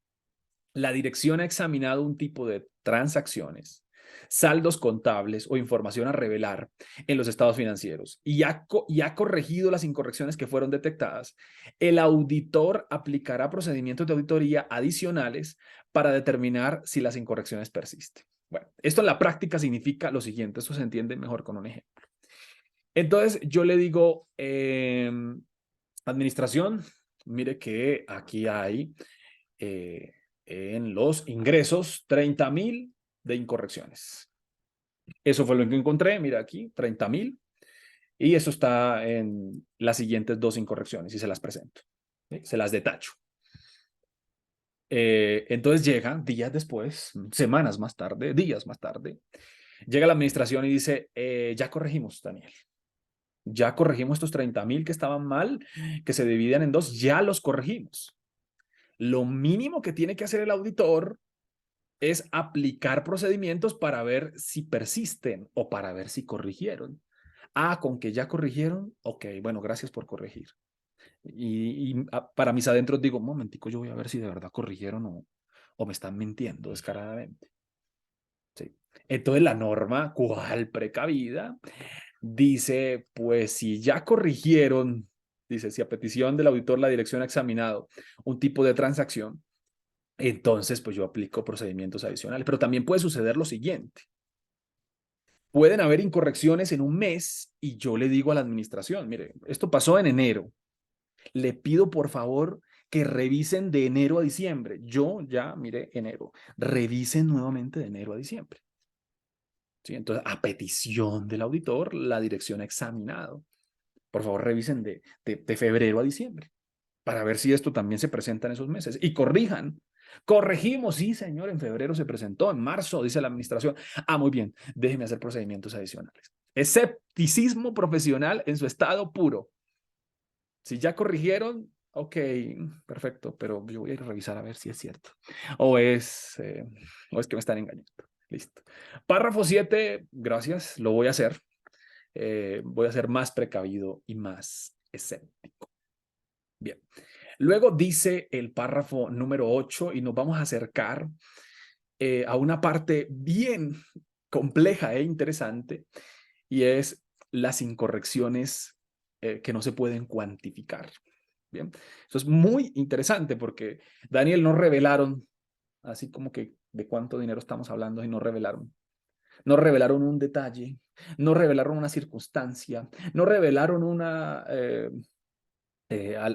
la dirección ha examinado un tipo de transacciones, saldos contables o información a revelar en los estados financieros y ha corregido las incorrecciones que fueron detectadas. El auditor aplicará procedimientos de auditoría adicionales para determinar si las incorrecciones persisten. Bueno, esto en la práctica significa lo siguiente, esto se entiende mejor con un ejemplo. Entonces yo le digo, administración, mire que aquí hay eh, en los ingresos 30,000 de incorrecciones. Eso fue lo que encontré, mira aquí, 30,000. Y eso está en las siguientes dos incorrecciones y se las presento. ¿Sí? Se las detacho. Entonces llega días después, semanas más tarde, días más tarde, llega la administración y dice, ya corregimos, Daniel. Ya corregimos estos 30,000 que estaban mal, que se dividían en dos, ya los corregimos. Lo mínimo que tiene que hacer el auditor es aplicar procedimientos para ver si persisten o para ver si corrigieron. Ah, con que ya corrigieron, ok, bueno, gracias por corregir. Para mis adentros digo, un momentico, yo voy a ver si de verdad corrigieron o me están mintiendo descaradamente. Sí. Entonces la norma, ¿cuál precavida? Dice, pues si ya corrigieron, dice, si a petición del auditor la dirección ha examinado un tipo de transacción, entonces pues yo aplico procedimientos adicionales. Pero también puede suceder lo siguiente. Pueden haber incorrecciones en un mes y yo le digo a la administración, mire, esto pasó en enero. Le pido por favor que revisen de enero a diciembre. Yo ya, mire, enero. Revisen nuevamente de enero a diciembre. ¿Sí? Entonces, a petición del auditor, la dirección ha examinado. Por favor, revisen de febrero a diciembre para ver si esto también se presenta en esos meses y corrijan. Corregimos, sí, señor, en febrero se presentó, en marzo, dice la administración. Ah, muy bien, déjeme hacer procedimientos adicionales. Escepticismo profesional en su estado puro. Si ya corrigieron, ok, perfecto, pero yo voy a ir a revisar a ver si es cierto. O o es que me están engañando. Listo. Párrafo 7, gracias, lo voy a hacer. Voy a ser más precavido y más escéptico. Bien. Luego dice el párrafo número 8 y nos vamos a acercar a una parte bien compleja e interesante y es las incorrecciones que no se pueden cuantificar. Bien, eso es muy interesante porque Daniel no revelaron, así como que de cuánto dinero estamos hablando y no revelaron. No revelaron un detalle, no revelaron una circunstancia, no revelaron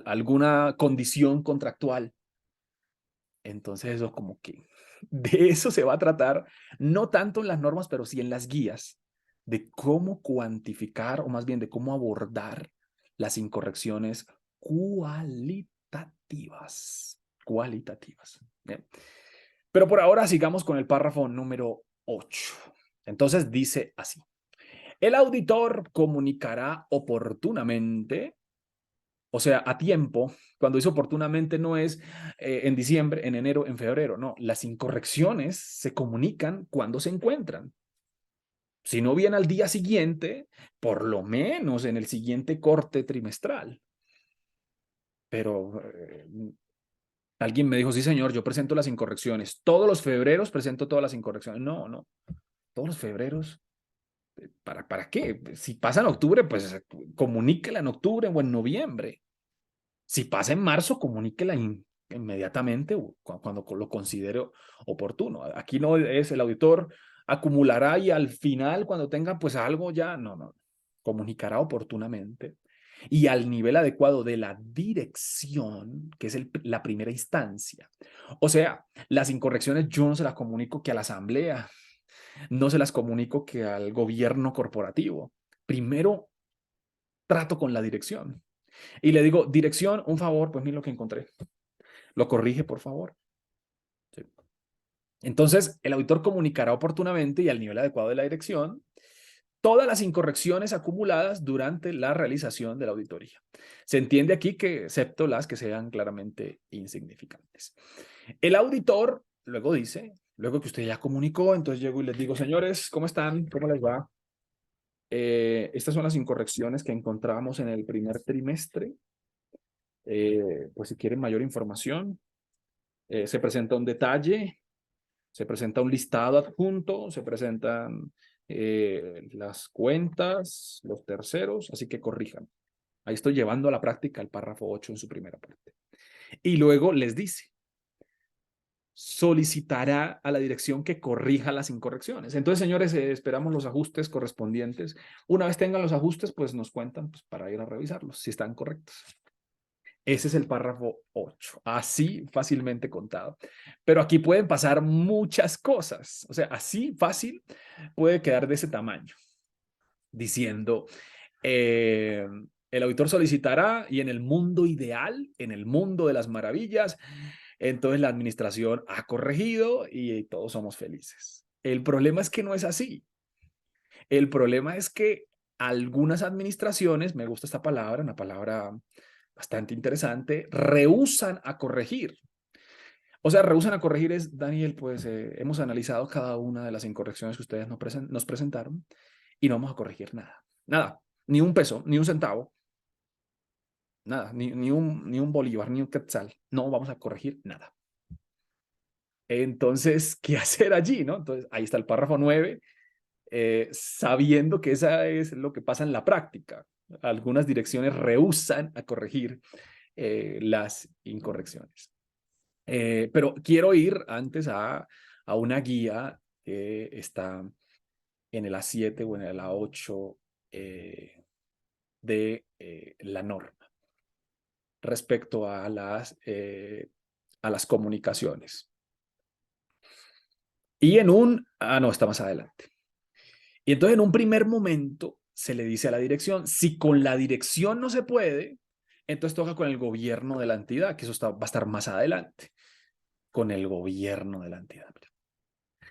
alguna condición contractual. Entonces eso como que de eso se va a tratar, no tanto en las normas, pero sí en las guías, de cómo cuantificar o más bien de cómo abordar las incorrecciones cualitativas. Cualitativas. Bien. Pero por ahora sigamos con el párrafo número 8. Entonces dice así. El auditor comunicará oportunamente, o sea, a tiempo. Cuando dice oportunamente no es en diciembre, en enero, en febrero, no. Las incorrecciones se comunican cuando se encuentran. Si no bien al día siguiente, por lo menos en el siguiente corte trimestral. Pero alguien me dijo, sí señor, yo presento las incorrecciones. Todos los febreros presento todas las incorrecciones. No, no. todos los febreros. ¿Para qué? Si pasa en octubre, pues comuníquela en octubre o en noviembre. Si pasa en marzo, comuníquela inmediatamente cuando lo considere oportuno. Aquí no es el auditor acumulará y al final, cuando tenga pues algo ya, no. Comunicará oportunamente y al nivel adecuado de la dirección, que es la primera instancia. O sea, las incorrecciones yo no se las comunico que a la asamblea, no se las comunico que al gobierno corporativo. Primero trato con la dirección y le digo, dirección, un favor, pues mira lo que encontré. Lo corrige, por favor. Sí. Entonces, el auditor comunicará oportunamente y al nivel adecuado de la dirección todas las incorrecciones acumuladas durante la realización de la auditoría. Se entiende aquí que, excepto las que sean claramente insignificantes. El auditor luego dice, luego que usted ya comunicó, entonces llego y les digo, señores, ¿cómo están? ¿Cómo les va? Estas son las incorrecciones que encontramos en el primer trimestre. Pues si quieren mayor información, se presenta un detalle, se presenta un listado adjunto, se presentan las cuentas, los terceros, así que corrijan. Ahí estoy llevando a la práctica el párrafo 8 en su primera parte. Y luego les dice, solicitará a la dirección que corrija las incorrecciones. Entonces, señores, esperamos los ajustes correspondientes. Una vez tengan los ajustes, pues nos cuentan pues, para ir a revisarlos, si están correctos. Ese es el párrafo 8, así fácilmente contado. Pero aquí pueden pasar muchas cosas. O sea, así fácil puede quedar de ese tamaño, diciendo, el auditor solicitará y en el mundo ideal, en el mundo de las maravillas, entonces la administración ha corregido y todos somos felices. El problema es que no es así. El problema es que algunas administraciones, me gusta esta palabra, una palabra bastante interesante, rehúsan a corregir. O sea, rehúsan a corregir es, Daniel, pues hemos analizado cada una de las incorrecciones que ustedes nos presentaron y no vamos a corregir nada. Nada, ni un peso, ni un centavo, nada, ni un bolívar, ni un quetzal. No vamos a corregir nada. Entonces, ¿qué hacer allí? ¿No? Entonces, ahí está el párrafo 9, sabiendo que esa es lo que pasa en la práctica. Algunas direcciones rehúsan a corregir las incorrecciones. Pero quiero ir antes a una guía que está en el A7 o en el A8 de la norma respecto a las comunicaciones. Y no, está más adelante. Y entonces en un primer momento se le dice a la dirección, si con la dirección no se puede, entonces toca con el gobierno de la entidad, que eso va a estar más adelante, con el gobierno de la entidad.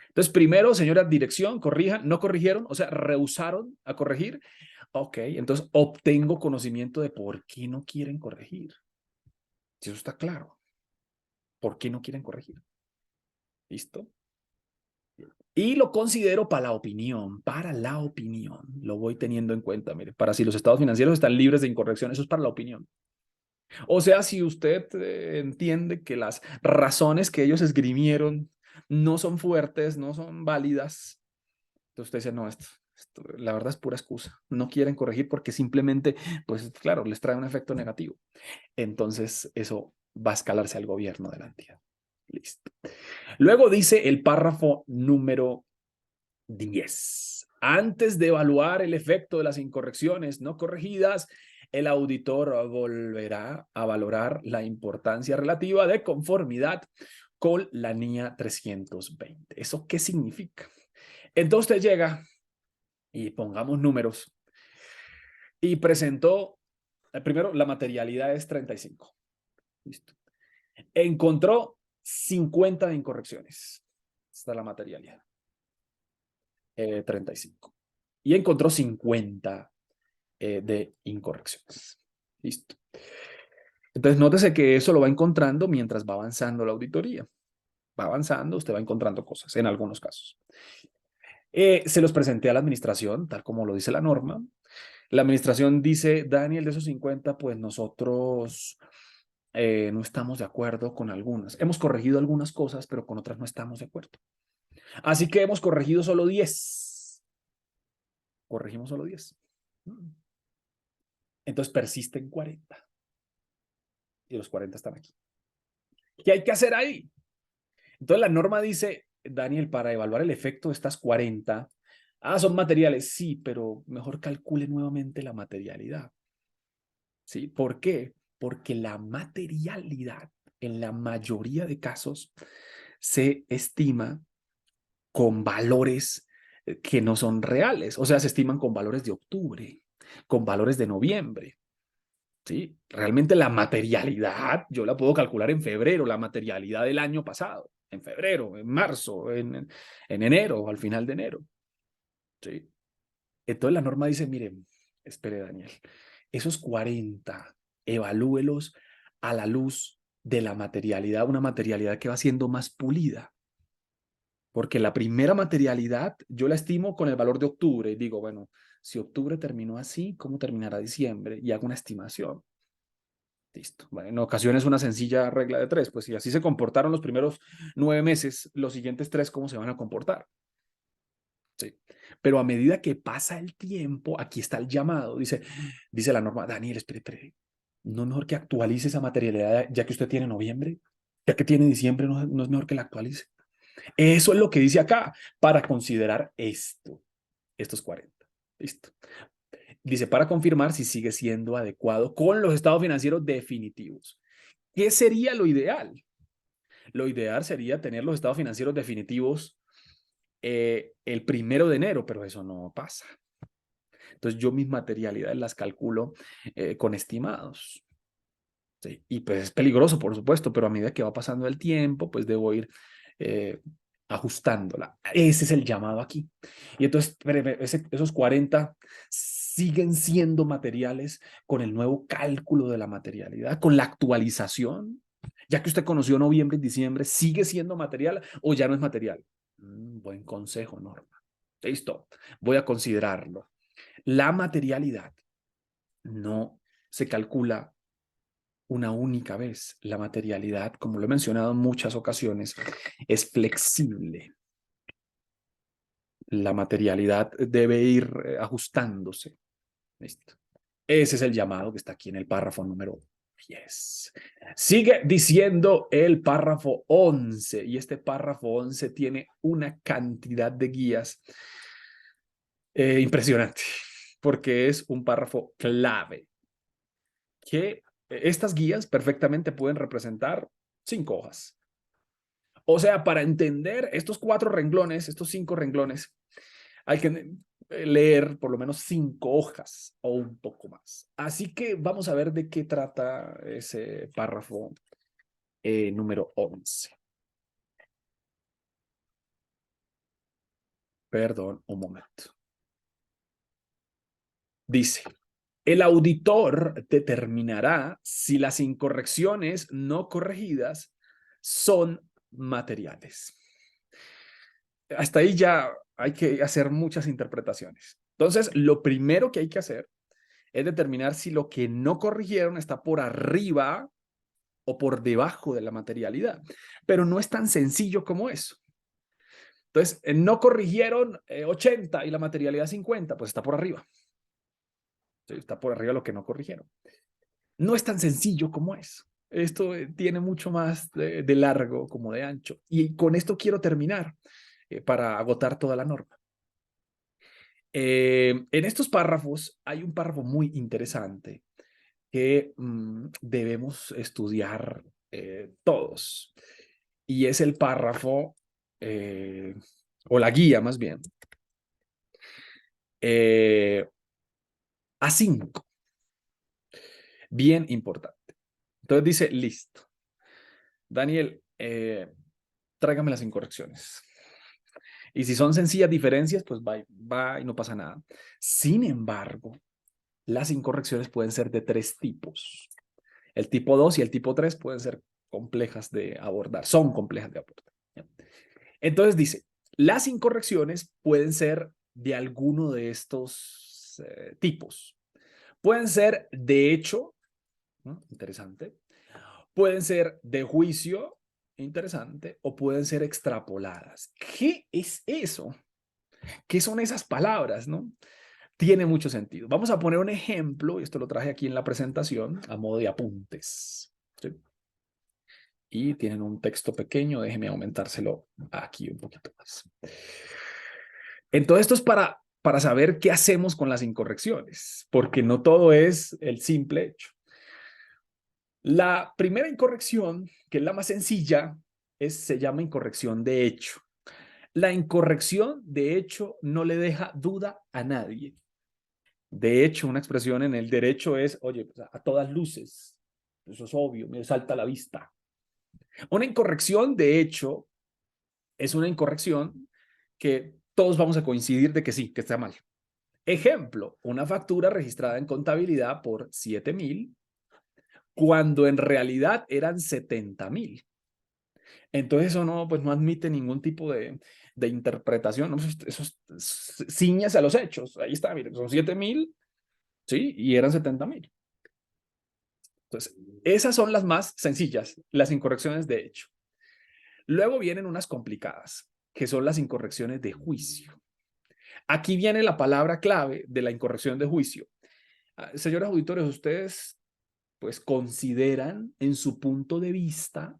Entonces, primero, señora dirección, corrijan, no corrigieron, o sea, rehusaron a corregir. Ok, entonces obtengo conocimiento de por qué no quieren corregir. Si eso está claro, ¿por qué no quieren corregir? ¿Listo? Y lo considero para la opinión, lo voy teniendo en cuenta, mire, para si los estados financieros están libres de incorrección, eso es para la opinión. O sea, si usted entiende que las razones que ellos esgrimieron no son fuertes, no son válidas, entonces usted dice, no, esto la verdad es pura excusa. No quieren corregir porque simplemente, pues claro, les trae un efecto negativo. Entonces eso va a escalarse al gobierno de la entidad. Listo. Luego dice el párrafo número 10. Antes de evaluar el efecto de las incorrecciones no corregidas, el auditor volverá a valorar la importancia relativa de conformidad con la NIA 320. ¿Eso qué significa? Entonces llega y pongamos números y presentó, primero la materialidad es 35. Listo. Encontró 50 de incorrecciones. Esta es la materialidad. 35. Y encontró 50 de incorrecciones. Listo. Entonces, nótese que eso lo va encontrando mientras va avanzando la auditoría. Va avanzando, usted va encontrando cosas, en algunos casos. Se los presenté a la administración, tal como lo dice la norma. La administración dice, Daniel, de esos 50, pues nosotros no estamos de acuerdo con algunas. Hemos corregido algunas cosas, pero con otras no estamos de acuerdo. Así que hemos corregido solo 10. Corregimos solo 10. Entonces persisten 40. Y los 40 están aquí. ¿Qué hay que hacer ahí? Entonces la norma dice, Daniel, para evaluar el efecto de estas 40, son materiales, sí, pero mejor calcule nuevamente la materialidad. ¿Sí? ¿Por qué? Porque la materialidad en la mayoría de casos se estima con valores que no son reales, o sea, se estiman con valores de octubre, con valores de noviembre. ¿Sí? Realmente la materialidad yo la puedo calcular en febrero, la materialidad del año pasado, en febrero, en marzo, en enero, al final de enero. ¿Sí? Entonces la norma dice, miren, espere Daniel, esos 40, evalúelos a la luz de la materialidad, una materialidad que va siendo más pulida. Porque la primera materialidad yo la estimo con el valor de octubre y digo, bueno, si octubre terminó así, ¿cómo terminará diciembre? Y hago una estimación. Listo. Bueno, en ocasiones una sencilla regla de 3, pues si así se comportaron los primeros 9 meses, los siguientes 3, ¿cómo se van a comportar? Sí. Pero a medida que pasa el tiempo, aquí está el llamado, dice la norma, Daniel, espere, ¿no es mejor que actualice esa materialidad ya que usted tiene noviembre? Ya que tiene diciembre, ¿no es mejor que la actualice? Eso es lo que dice acá, para considerar estos 40. Listo. Dice, para confirmar si sigue siendo adecuado con los estados financieros definitivos. ¿Qué sería lo ideal? Lo ideal sería tener los estados financieros definitivos el 1 de enero, pero eso no pasa. Entonces yo mis materialidades las calculo con estimados. ¿Sí? Y pues es peligroso, por supuesto, pero a medida que va pasando el tiempo, pues debo ir eh, ajustándola. Ese es el llamado aquí. Y entonces esos 40 siguen siendo materiales con el nuevo cálculo de la materialidad, con la actualización. Ya que usted conoció noviembre y diciembre, ¿sigue siendo material o ya no es material? Buen consejo, Norma. Listo, voy a considerarlo. La materialidad no se calcula una única vez. La materialidad, como lo he mencionado en muchas ocasiones, es flexible. La materialidad debe ir ajustándose. ¿Listo? Ese es el llamado que está aquí en el párrafo número 10. Sigue diciendo el párrafo 11 y este párrafo 11 tiene una cantidad de guías impresionante porque es un párrafo clave que estas guías perfectamente pueden representar 5 hojas. O sea, para entender estos 4 renglones, estos 5 renglones, hay que leer por lo menos 5 hojas o un poco más. Así que vamos a ver de qué trata ese párrafo número 11. Perdón, un momento. Dice, el auditor determinará si las incorrecciones no corregidas son materiales. Hasta ahí ya hay que hacer muchas interpretaciones. Entonces, lo primero que hay que hacer es determinar si lo que no corrigieron está por arriba o por debajo de la materialidad. Pero no es tan sencillo como eso. Entonces, no corrigieron 80 y la materialidad 50, pues está por arriba. Está por arriba lo que no corrigieron. No es tan sencillo como eso. Esto tiene mucho más de largo como de ancho. Y con esto quiero terminar para agotar toda la norma. En estos párrafos hay un párrafo muy interesante que debemos estudiar todos. Y es el párrafo, o la guía más bien, A5. Bien importante. Entonces dice, listo. Daniel, tráigame las incorrecciones. Y si son sencillas diferencias, pues va y no pasa nada. Sin embargo, las incorrecciones pueden ser de 3 tipos. El tipo 2 y el tipo 3 pueden ser complejas de abordar, son complejas de abordar. Entonces dice, las incorrecciones pueden ser de alguno de estos tipos. Pueden ser de hecho, interesante, pueden ser de juicio interesante, o pueden ser extrapoladas. ¿Qué es eso? ¿Qué son esas palabras, no? Tiene mucho sentido. Vamos a poner un ejemplo, y esto lo traje aquí en la presentación a modo de apuntes. ¿Sí? Y tienen un texto pequeño, déjeme aumentárselo aquí un poquito más. Entonces, esto es para saber qué hacemos con las incorrecciones, porque no todo es el simple hecho. La primera incorrección, que es la más sencilla, se llama incorrección de hecho. La incorrección de hecho no le deja duda a nadie. De hecho, una expresión en el derecho es, oye, pues, a todas luces, eso es obvio, me salta a la vista. Una incorrección de hecho es una incorrección que todos vamos a coincidir de que sí, que está mal. Ejemplo, una factura registrada en contabilidad por 7,000 cuando en realidad eran 70,000. Entonces eso no, pues no admite ningún tipo de interpretación, ¿no? Eso ciñase a los hechos. Ahí está, miren, son 7,000, ¿sí? Y eran 70,000. Entonces, esas son las más sencillas, las incorrecciones de hecho. Luego vienen unas complicadas, que son las incorrecciones de juicio. Aquí viene la palabra clave de la incorrección de juicio. Señores auditores, ustedes pues consideran en su punto de vista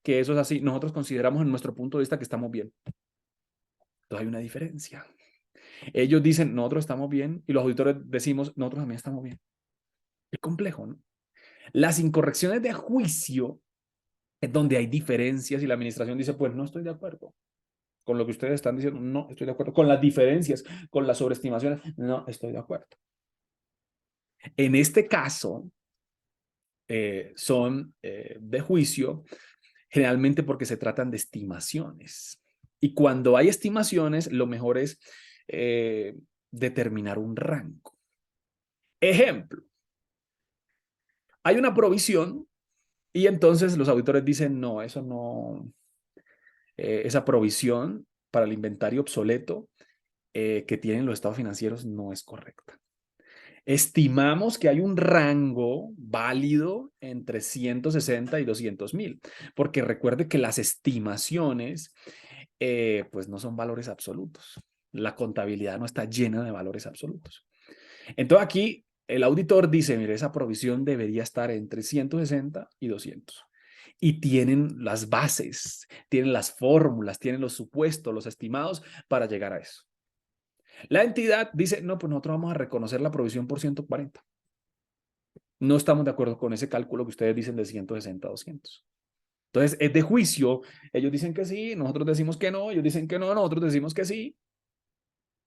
que eso es así. Nosotros consideramos en nuestro punto de vista que estamos bien. Entonces hay una diferencia. Ellos dicen, nosotros estamos bien, y los auditores decimos, nosotros también estamos bien. Es complejo, ¿no? Las incorrecciones de juicio es donde hay diferencias y la administración dice, pues no estoy de acuerdo con lo que ustedes están diciendo, no estoy de acuerdo con las diferencias, con las sobreestimaciones, no estoy de acuerdo. En este caso, son de juicio generalmente porque se tratan de estimaciones. Y cuando hay estimaciones, lo mejor es determinar un rango. Ejemplo, hay una provisión y entonces los auditores dicen, no, eso no, esa provisión para el inventario obsoleto que tienen los estados financieros no es correcta. Estimamos que hay un rango válido entre 160 y 200,000, porque recuerde que las estimaciones pues no son valores absolutos. La contabilidad no está llena de valores absolutos. Entonces aquí el auditor dice, mire, esa provisión debería estar entre 160 y 200. Y tienen las bases, tienen las fórmulas, tienen los supuestos, los estimados para llegar a eso. La entidad dice, no, pues nosotros vamos a reconocer la provisión por 140. No estamos de acuerdo con ese cálculo que ustedes dicen de 160 a 200. Entonces, es de juicio. Ellos dicen que sí, nosotros decimos que no, ellos dicen que no, nosotros decimos que sí.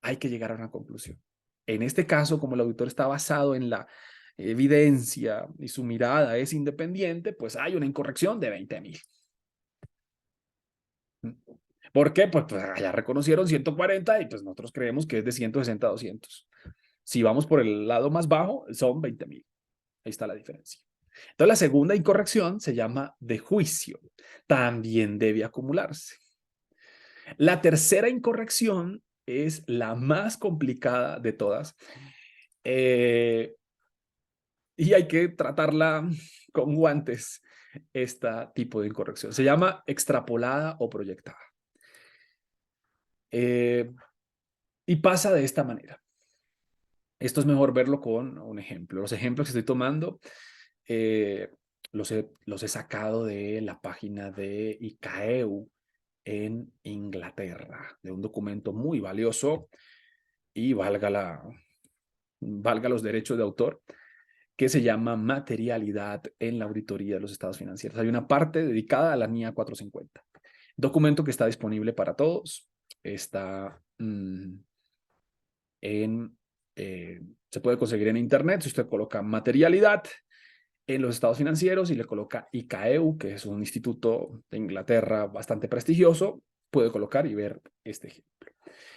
Hay que llegar a una conclusión. En este caso, como el auditor está basado en la evidencia y su mirada es independiente, pues hay una incorrección de 20,000. ¿Por qué? Pues allá reconocieron 140 y pues nosotros creemos que es de 160 a 200. Si vamos por el lado más bajo, son 20,000. Ahí está la diferencia. Entonces, la segunda incorrección se llama de juicio. También debe acumularse. La tercera incorrección es la más complicada de todas y hay que tratarla con guantes, este tipo de incorrección. Se llama extrapolada o proyectada. Y pasa de esta manera. Esto es mejor verlo con un ejemplo. Los ejemplos que estoy tomando los he sacado de la página de ICAEU en Inglaterra, de un documento muy valioso y valga los derechos de autor, que se llama Materialidad en la Auditoría de los Estados Financieros. Hay una parte dedicada a la NIA 450. Documento que está disponible para todos. Está se puede conseguir en internet. Si usted coloca materialidad en los estados financieros y le coloca ICAEU, que es un instituto de Inglaterra bastante prestigioso, puede colocar y ver este ejemplo.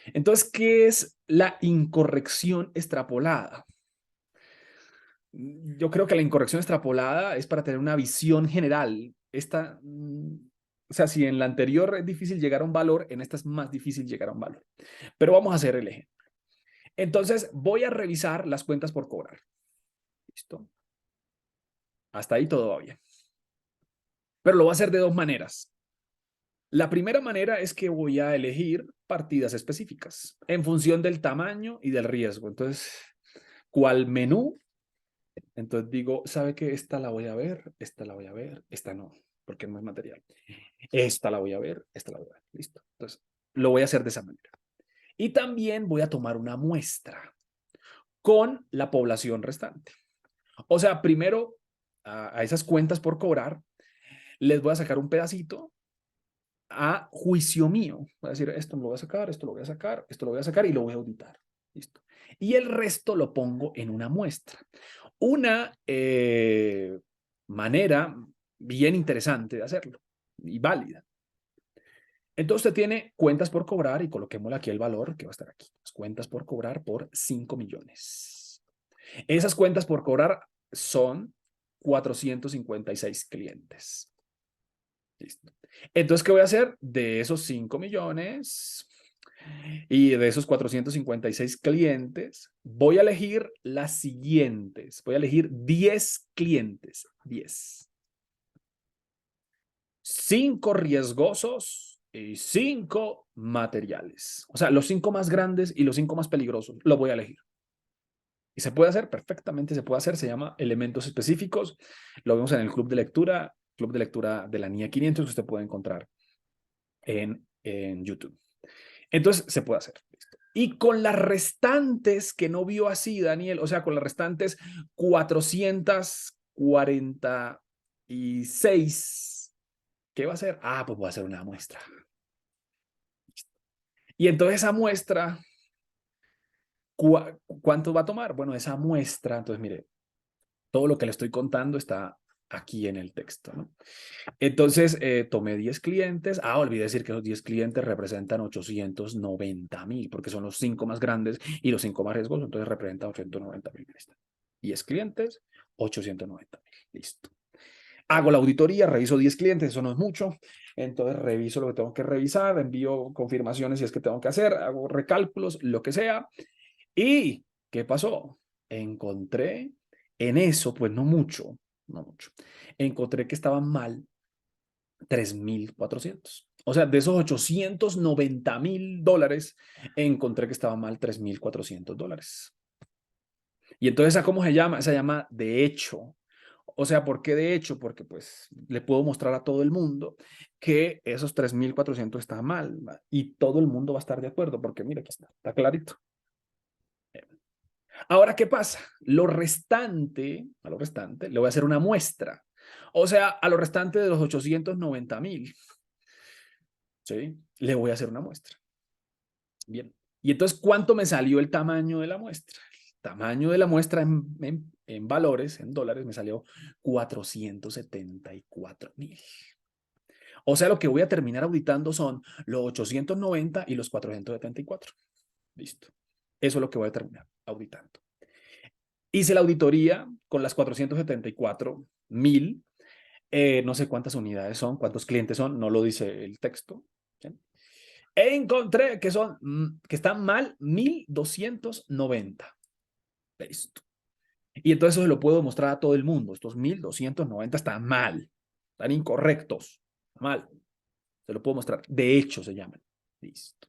Entonces, ¿qué es la incorrección extrapolada? Yo creo que la incorrección extrapolada es para tener una visión general. O sea, si en la anterior es difícil llegar a un valor, en esta es más difícil llegar a un valor. Pero vamos a hacer el ejemplo. Entonces, voy a revisar las cuentas por cobrar. ¿Listo? Hasta ahí todo va bien. Pero lo voy a hacer de dos maneras. La primera manera es que voy a elegir partidas específicas en función del tamaño y del riesgo. Entonces, ¿cuál menú? Entonces digo, ¿sabe qué? Esta la voy a ver, esta la voy a ver, esta no, porque no es material. Esta la voy a ver, esta la voy a ver. Listo. Entonces, lo voy a hacer de esa manera. Y también voy a tomar una muestra con la población restante. O sea, primero a esas cuentas por cobrar, les voy a sacar un pedacito a juicio mío. Voy a decir, esto lo voy a sacar, esto lo voy a sacar, esto lo voy a sacar y lo voy a auditar. Listo. Y el resto lo pongo en una muestra. Una manera bien interesante de hacerlo y válida. Entonces usted tiene cuentas por cobrar y coloquémosle aquí el valor que va a estar aquí. Las cuentas por cobrar por 5 millones. Esas cuentas por cobrar son 456 clientes. Listo. Entonces, ¿qué voy a hacer? De esos 5 millones y de esos 456 clientes, voy a elegir las siguientes. Voy a elegir 10 clientes. 10. 5 riesgosos y 5 materiales. O sea, los 5 más grandes y los 5 más peligrosos. Lo voy a elegir. Y se puede hacer, perfectamente se puede hacer. Se llama elementos específicos. Lo vemos en el club de lectura de la NIA 500 que usted puede encontrar en YouTube. Entonces, se puede hacer. Y con las restantes que no vio así, Daniel, o sea, con las restantes 446, ¿qué va a hacer? Ah, pues voy a hacer una muestra. Y entonces esa muestra, ¿cuánto va a tomar? Bueno, esa muestra, entonces mire, todo lo que le estoy contando está aquí en el texto, ¿no? Entonces, tomé 10 clientes. Olvidé decir que los 10 clientes representan 890,000, porque son los 5 más grandes y los 5 más riesgosos, entonces representan 890,000. 10 clientes, 890,000. Listo. Hago la auditoría, reviso 10 clientes, eso no es mucho. Entonces, reviso lo que tengo que revisar, envío confirmaciones si es que tengo que hacer, hago recálculos, lo que sea. ¿Y qué pasó? Encontré en eso, pues no mucho, no mucho. Encontré que estaban mal 3,400. O sea, de esos $890,000, encontré que estaba mal $3,400. Y entonces, ¿a cómo se llama? Se llama de hecho. O sea, ¿por qué de hecho? Porque pues le puedo mostrar a todo el mundo que esos 3,400 está mal, y todo el mundo va a estar de acuerdo porque mira, aquí está clarito. Ahora, ¿qué pasa? A lo restante, le voy a hacer una muestra. O sea, a lo restante de los 890,000, ¿sí? Le voy a hacer una muestra. Bien. Y entonces, ¿cuánto me salió el tamaño de la muestra? El tamaño de la muestra en valores, en dólares, me salió 474,000. O sea, lo que voy a terminar auditando son los 890 y los 474. Listo. Eso es lo que voy a terminar auditando. Hice la auditoría con las 474,000. No sé cuántas unidades son, cuántos clientes son, no lo dice el texto. ¿Sí? E encontré que están mal 1,290. Listo. Y entonces eso se lo puedo mostrar a todo el mundo. Estos 1,290 están mal, están incorrectos, mal. Se lo puedo mostrar. De hecho, se llaman. Listo.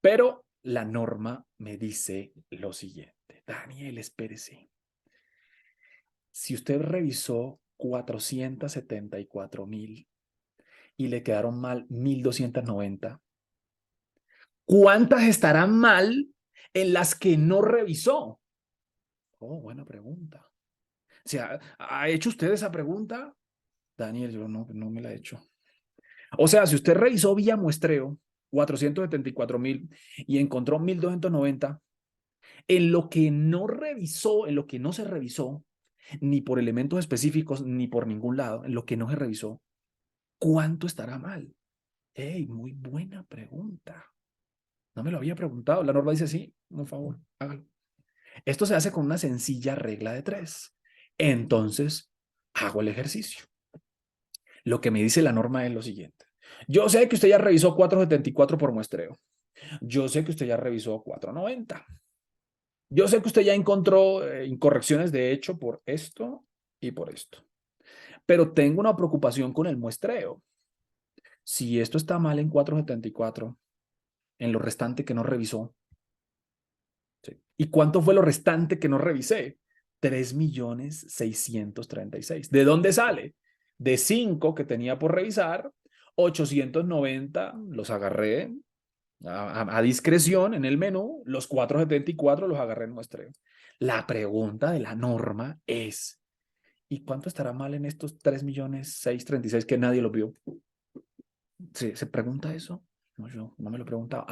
Pero la norma me dice lo siguiente. Daniel, espérese. Si usted revisó 474,000 y le quedaron mal 1,290, ¿cuántas estarán mal en las que no revisó? Oh, buena pregunta. O sea, ¿ha hecho usted esa pregunta? Daniel, yo no me la he hecho. O sea, si usted revisó vía muestreo 474,000 y encontró 1,290, en lo que no revisó, en lo que no se revisó, ni por elementos específicos, ni por ningún lado, en lo que no se revisó, ¿cuánto estará mal? ¡Ey, muy buena pregunta! No me lo había preguntado. La norma dice sí, por favor, hágalo. Esto se hace con una sencilla regla de 3. Entonces, hago el ejercicio. Lo que me dice la norma es lo siguiente. Yo sé que usted ya revisó 474 por muestreo. Yo sé que usted ya revisó 490. Yo sé que usted ya encontró incorrecciones de hecho por esto y por esto. Pero tengo una preocupación con el muestreo. Si esto está mal en 474, en lo restante que no revisó, ¿sí? ¿Y cuánto fue lo restante que no revisé? 3.636.000. ¿De dónde sale? De 5 que tenía por revisar, 890 los agarré a discreción en el menú, los 474 los agarré en muestreo. La pregunta de la norma es, ¿y cuánto estará mal en estos 3.636.000 que nadie lo vio? ¿Se pregunta eso? No, yo no me lo he preguntado.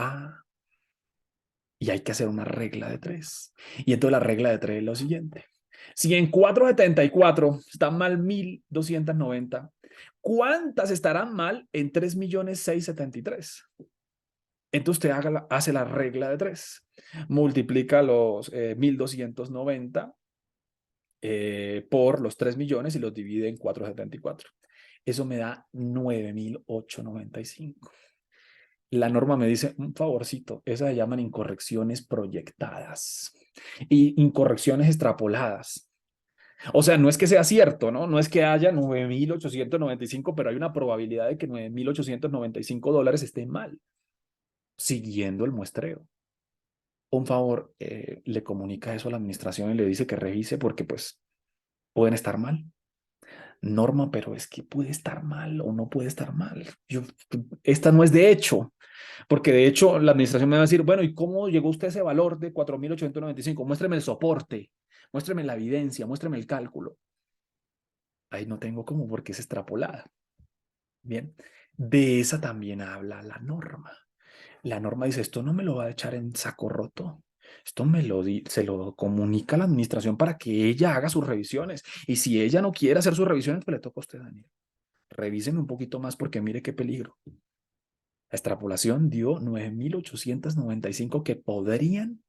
Y hay que hacer una regla de 3. Y entonces la regla de 3 es lo siguiente. Si en 474 están mal 1.290, ¿cuántas estarán mal en 3.673.000? Entonces usted hace la regla de 3. Multiplica los 1.290 por los 3 millones y los divide en 474. Eso me da 9.895. La norma me dice, un favorcito, esas se llaman incorrecciones proyectadas y incorrecciones extrapoladas. O sea, no es que sea cierto, ¿no? No es que haya 9.895, pero hay una probabilidad de que $9.895 estén mal, siguiendo el muestreo. Un favor, le comunica eso a la administración y le dice que revise porque pues pueden estar mal. Norma, pero es que puede estar mal o no puede estar mal. Esta no es de hecho. Porque de hecho la administración me va a decir, bueno, ¿y cómo llegó usted a ese valor de 4.895? Muéstreme el soporte, muéstreme la evidencia, muéstreme el cálculo. Ahí no tengo cómo porque es extrapolada. Bien, de esa también habla la norma. La norma dice, esto no me lo va a echar en saco roto. Esto se lo comunica a la administración para que ella haga sus revisiones. Y si ella no quiere hacer sus revisiones, pues le toca a usted, Daniel. Revíseme un poquito más porque mire qué peligro. La extrapolación dio 9.895 que podrían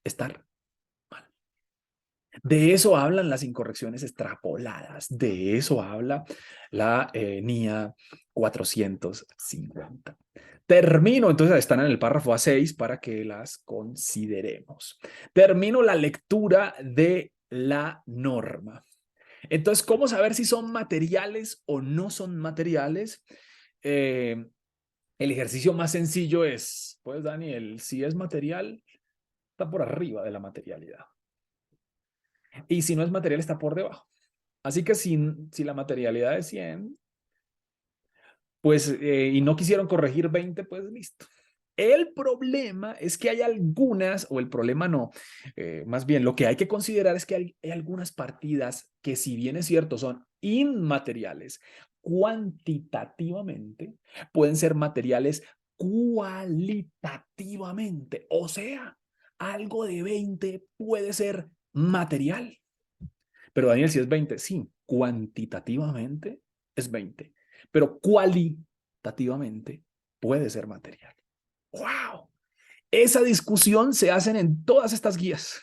estar mal. De eso hablan las incorrecciones extrapoladas. De eso habla la NIA 450. Termino, entonces están en el párrafo A6 para que las consideremos. Termino la lectura de la norma. Entonces, ¿cómo saber si son materiales o no son materiales? El ejercicio más sencillo es, pues Daniel, si es material, está por arriba de la materialidad. Y si no es material, está por debajo. Así que si la materialidad es 100, pues, y no quisieron corregir 20, pues listo. El problema es que hay algunas, o el problema no, más bien lo que hay que considerar es que hay algunas partidas que si bien es cierto son inmateriales, cuantitativamente pueden ser materiales cualitativamente. O sea, algo de 20 puede ser material. Pero Daniel, si es 20, sí, cuantitativamente es 20, pero cualitativamente puede ser material. ¡Wow! Esa discusión se hacen en todas estas guías.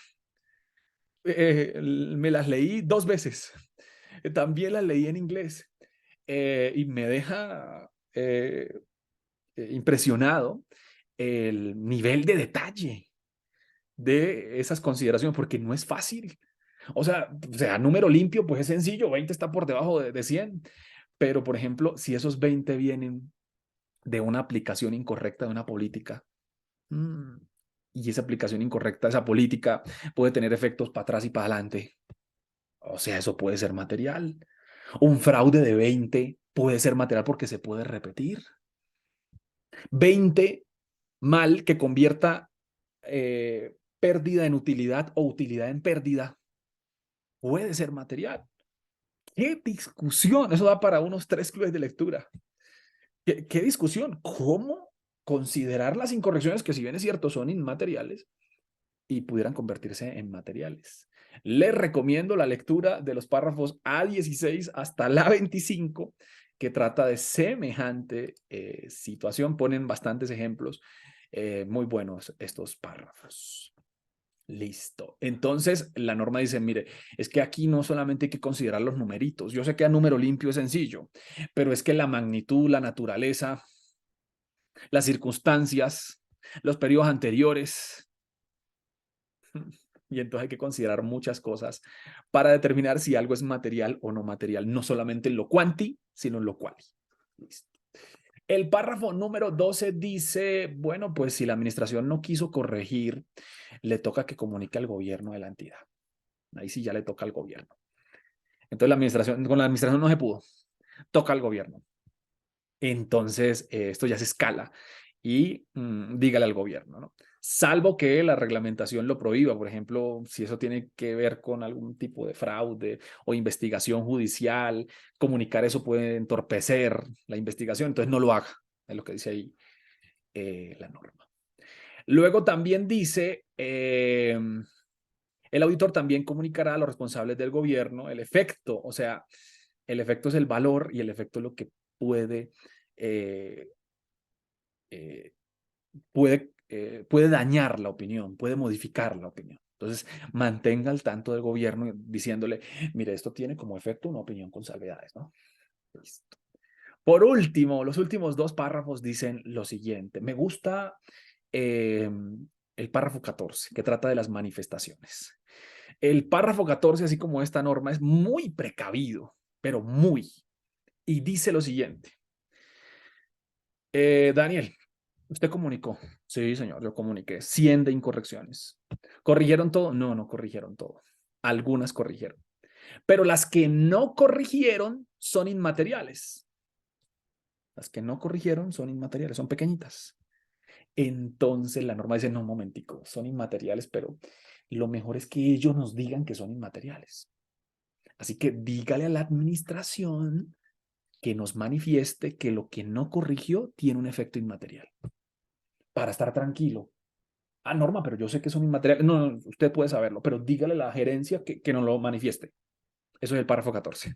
Me las leí 2 veces. También las leí en inglés. Y me deja impresionado el nivel de detalle de esas consideraciones, porque no es fácil. O sea, número limpio, pues es sencillo, 20 está por debajo de 100. Pero, por ejemplo, si esos 20 vienen de una aplicación incorrecta de una política, y esa aplicación incorrecta, esa política puede tener efectos para atrás y para adelante. O sea, eso puede ser material. Un fraude de 20 puede ser material porque se puede repetir. 20 mal que convierta pérdida en utilidad o utilidad en pérdida puede ser material. ¡Qué discusión! Eso da para unos 3 clubes de lectura. ¿Qué discusión? ¿Cómo considerar las incorrecciones que si bien es cierto son inmateriales y pudieran convertirse en materiales? Les recomiendo la lectura de los párrafos A16 hasta la 25 que trata de semejante situación. Ponen bastantes ejemplos muy buenos estos párrafos. Listo. Entonces, la norma dice, mire, es que aquí no solamente hay que considerar los numeritos. Yo sé que a número limpio es sencillo, pero es que la magnitud, la naturaleza, las circunstancias, los periodos anteriores, y entonces hay que considerar muchas cosas para determinar si algo es material o no material, no solamente en lo cuanti, sino en lo quali. Listo. El párrafo número 12 dice, bueno, pues si la administración no quiso corregir, le toca que comunique al gobierno de la entidad. Ahí sí ya le toca al gobierno. Entonces con la administración no se pudo, toca al gobierno. Entonces esto ya se escala y dígale al gobierno, ¿no? Salvo que la reglamentación lo prohíba, por ejemplo, si eso tiene que ver con algún tipo de fraude o investigación judicial, comunicar eso puede entorpecer la investigación, entonces no lo haga, es lo que dice ahí la norma. Luego también dice, el auditor también comunicará a los responsables del gobierno el efecto, o sea, el efecto es el valor y el efecto es lo que puede, eh, eh, puede dañar la opinión, puede modificar la opinión. Entonces, mantenga al tanto del gobierno diciéndole, mire, esto tiene como efecto una opinión con salvedades, ¿no? Listo. Por último, los últimos dos párrafos dicen lo siguiente. Me gusta el párrafo 14, que trata de las manifestaciones. El párrafo 14, así como esta norma, es muy precavido, pero muy. Y dice lo siguiente. Daniel, usted comunicó. Sí, señor, yo comuniqué. 100 de incorrecciones. ¿Corrigieron todo? No, no corrigieron todo. Algunas corrigieron. Pero las que no corrigieron son inmateriales. Las que no corrigieron son inmateriales, son pequeñitas. Entonces la norma dice, no, un momentico, son inmateriales, pero lo mejor es que ellos nos digan que son inmateriales. Así que dígale a la administración que nos manifieste que lo que no corrigió tiene un efecto inmaterial. Para estar tranquilo. Ah, Norma, pero yo sé que son inmateriales. No, no, usted puede saberlo, pero dígale a la gerencia que nos lo manifieste. Eso es el párrafo 14.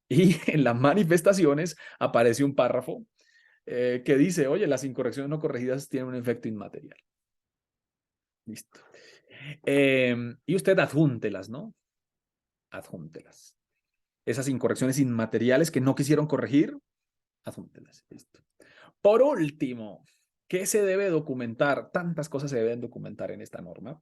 Y en las manifestaciones aparece un párrafo que dice, oye, las incorrecciones no corregidas tienen un efecto inmaterial. Listo. Y usted adjúntelas, ¿no? Adjúntelas. Esas incorrecciones inmateriales que no quisieron corregir, adjúntelas. Listo. Por último, ¿qué se debe documentar? Tantas cosas se deben documentar en esta norma.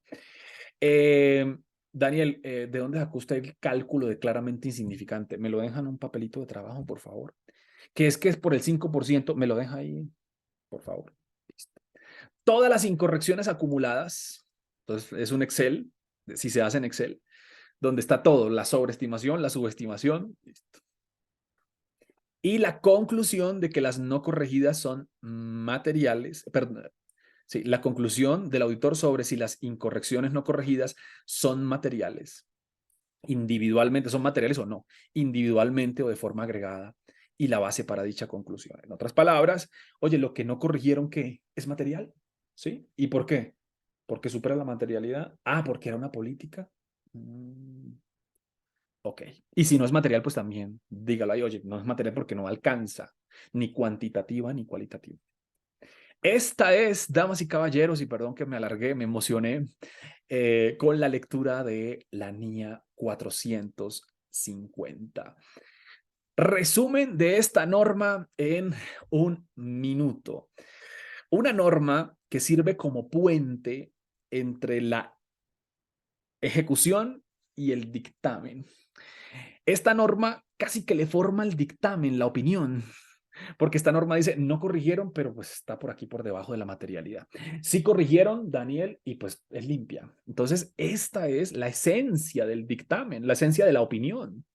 Daniel, ¿de dónde sacó usted el cálculo de claramente insignificante? ¿Me lo dejan en un papelito de trabajo, por favor? Que es por el 5%, me lo deja ahí, por favor. Listo. Todas las incorrecciones acumuladas, entonces es un Excel, si se hace en Excel, donde está todo, la sobreestimación, la subestimación, listo. Y la conclusión de que las no corregidas son materiales, perdón, sí, la conclusión del auditor sobre si las incorrecciones no corregidas son materiales, individualmente, son materiales o no, individualmente o de forma agregada, y la base para dicha conclusión. En otras palabras, oye, lo que no corrigieron, ¿qué? ¿Es material? ¿Sí? ¿Y por qué? ¿Porque supera la materialidad? Ah, porque era una política. Ok. Y si no es material, pues también dígalo ahí, oye, no es material porque no alcanza, ni cuantitativa ni cualitativa. Esta es, damas y caballeros, y perdón que me alargué, me emocioné, con la lectura de la NIA 450. Resumen de esta norma en un minuto. Una norma que sirve como puente entre la ejecución y el dictamen. Esta norma casi que le forma el dictamen, la opinión, porque esta norma dice, no corrigieron, pero pues está por aquí por debajo de la materialidad. Sí corrigieron, Daniel, y pues es limpia. Entonces, esta es la esencia del dictamen, la esencia de la opinión.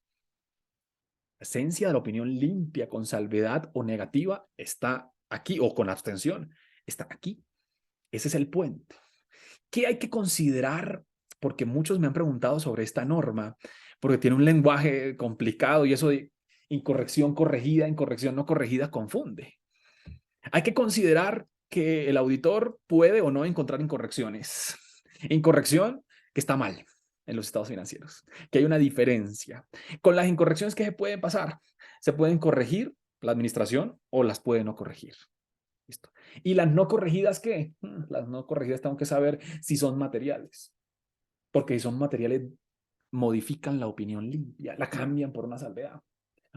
La esencia de la opinión limpia, con salvedad o negativa, está aquí, o con abstención, está aquí. Ese es el puente. ¿Qué hay que considerar? Porque muchos me han preguntado sobre esta norma, porque tiene un lenguaje complicado y eso de incorrección corregida, incorrección no corregida confunde. Hay que considerar que el auditor puede o no encontrar incorrecciones. Incorrección que está mal en los estados financieros, que hay una diferencia. Con las incorrecciones que se pueden pasar, se pueden corregir la administración o las puede no corregir. ¿Listo? ¿Y las no corregidas qué? Las no corregidas tengo que saber si son materiales, porque si son materiales modifican la opinión limpia, la cambian por una salvedad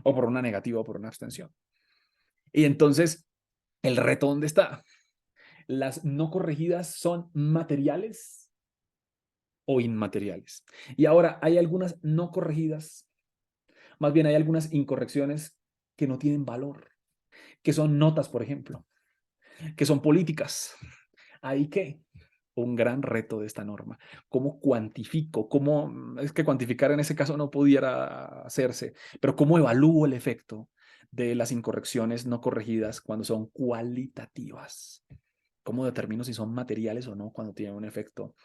o por una negativa o por una abstención. Y entonces, ¿el reto dónde está? ¿Las no corregidas son materiales o inmateriales? Y ahora hay algunas no corregidas, más bien hay algunas incorrecciones que no tienen valor, que son notas, por ejemplo, que son políticas. ¿Ahí qué? Un gran reto de esta norma. ¿Cómo cuantifico? ¿Cómo, es que cuantificar en ese caso no pudiera hacerse, pero cómo evalúo el efecto de las incorrecciones no corregidas cuando son cualitativas? ¿Cómo determino si son materiales o no cuando tienen un efecto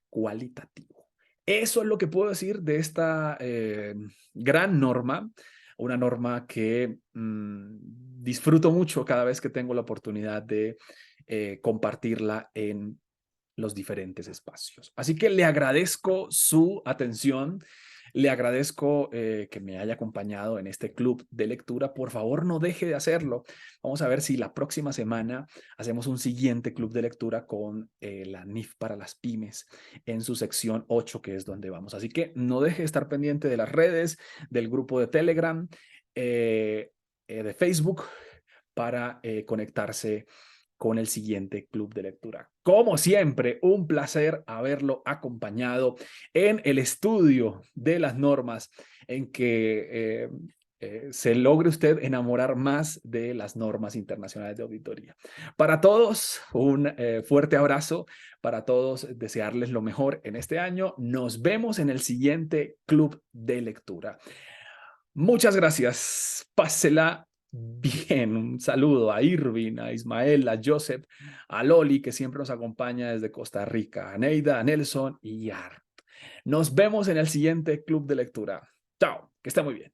cualitativo? Eso es lo que puedo decir de esta gran norma, una norma que disfruto mucho cada vez que tengo la oportunidad de compartirla en los diferentes espacios. Así que le agradezco su atención, le agradezco que me haya acompañado en este club de lectura. Por favor, no deje de hacerlo. Vamos a ver si la próxima semana hacemos un siguiente club de lectura con la NIF para las pymes en su sección 8, que es donde vamos. Así que no deje de estar pendiente de las redes, del grupo de Telegram, de Facebook, para conectarse con el siguiente club de lectura. Como siempre, un placer haberlo acompañado en el estudio de las normas, en que se logre usted enamorar más de las normas internacionales de auditoría. Para todos, un fuerte abrazo. Para todos, desearles lo mejor en este año. Nos vemos en el siguiente club de lectura. Muchas gracias. Pásela bien. Un saludo a Irving, a Ismael, a Joseph, a Loli, que siempre nos acompaña desde Costa Rica, a Neida, a Nelson y a Art. Nos vemos en el siguiente club de lectura. Chao, que esté muy bien.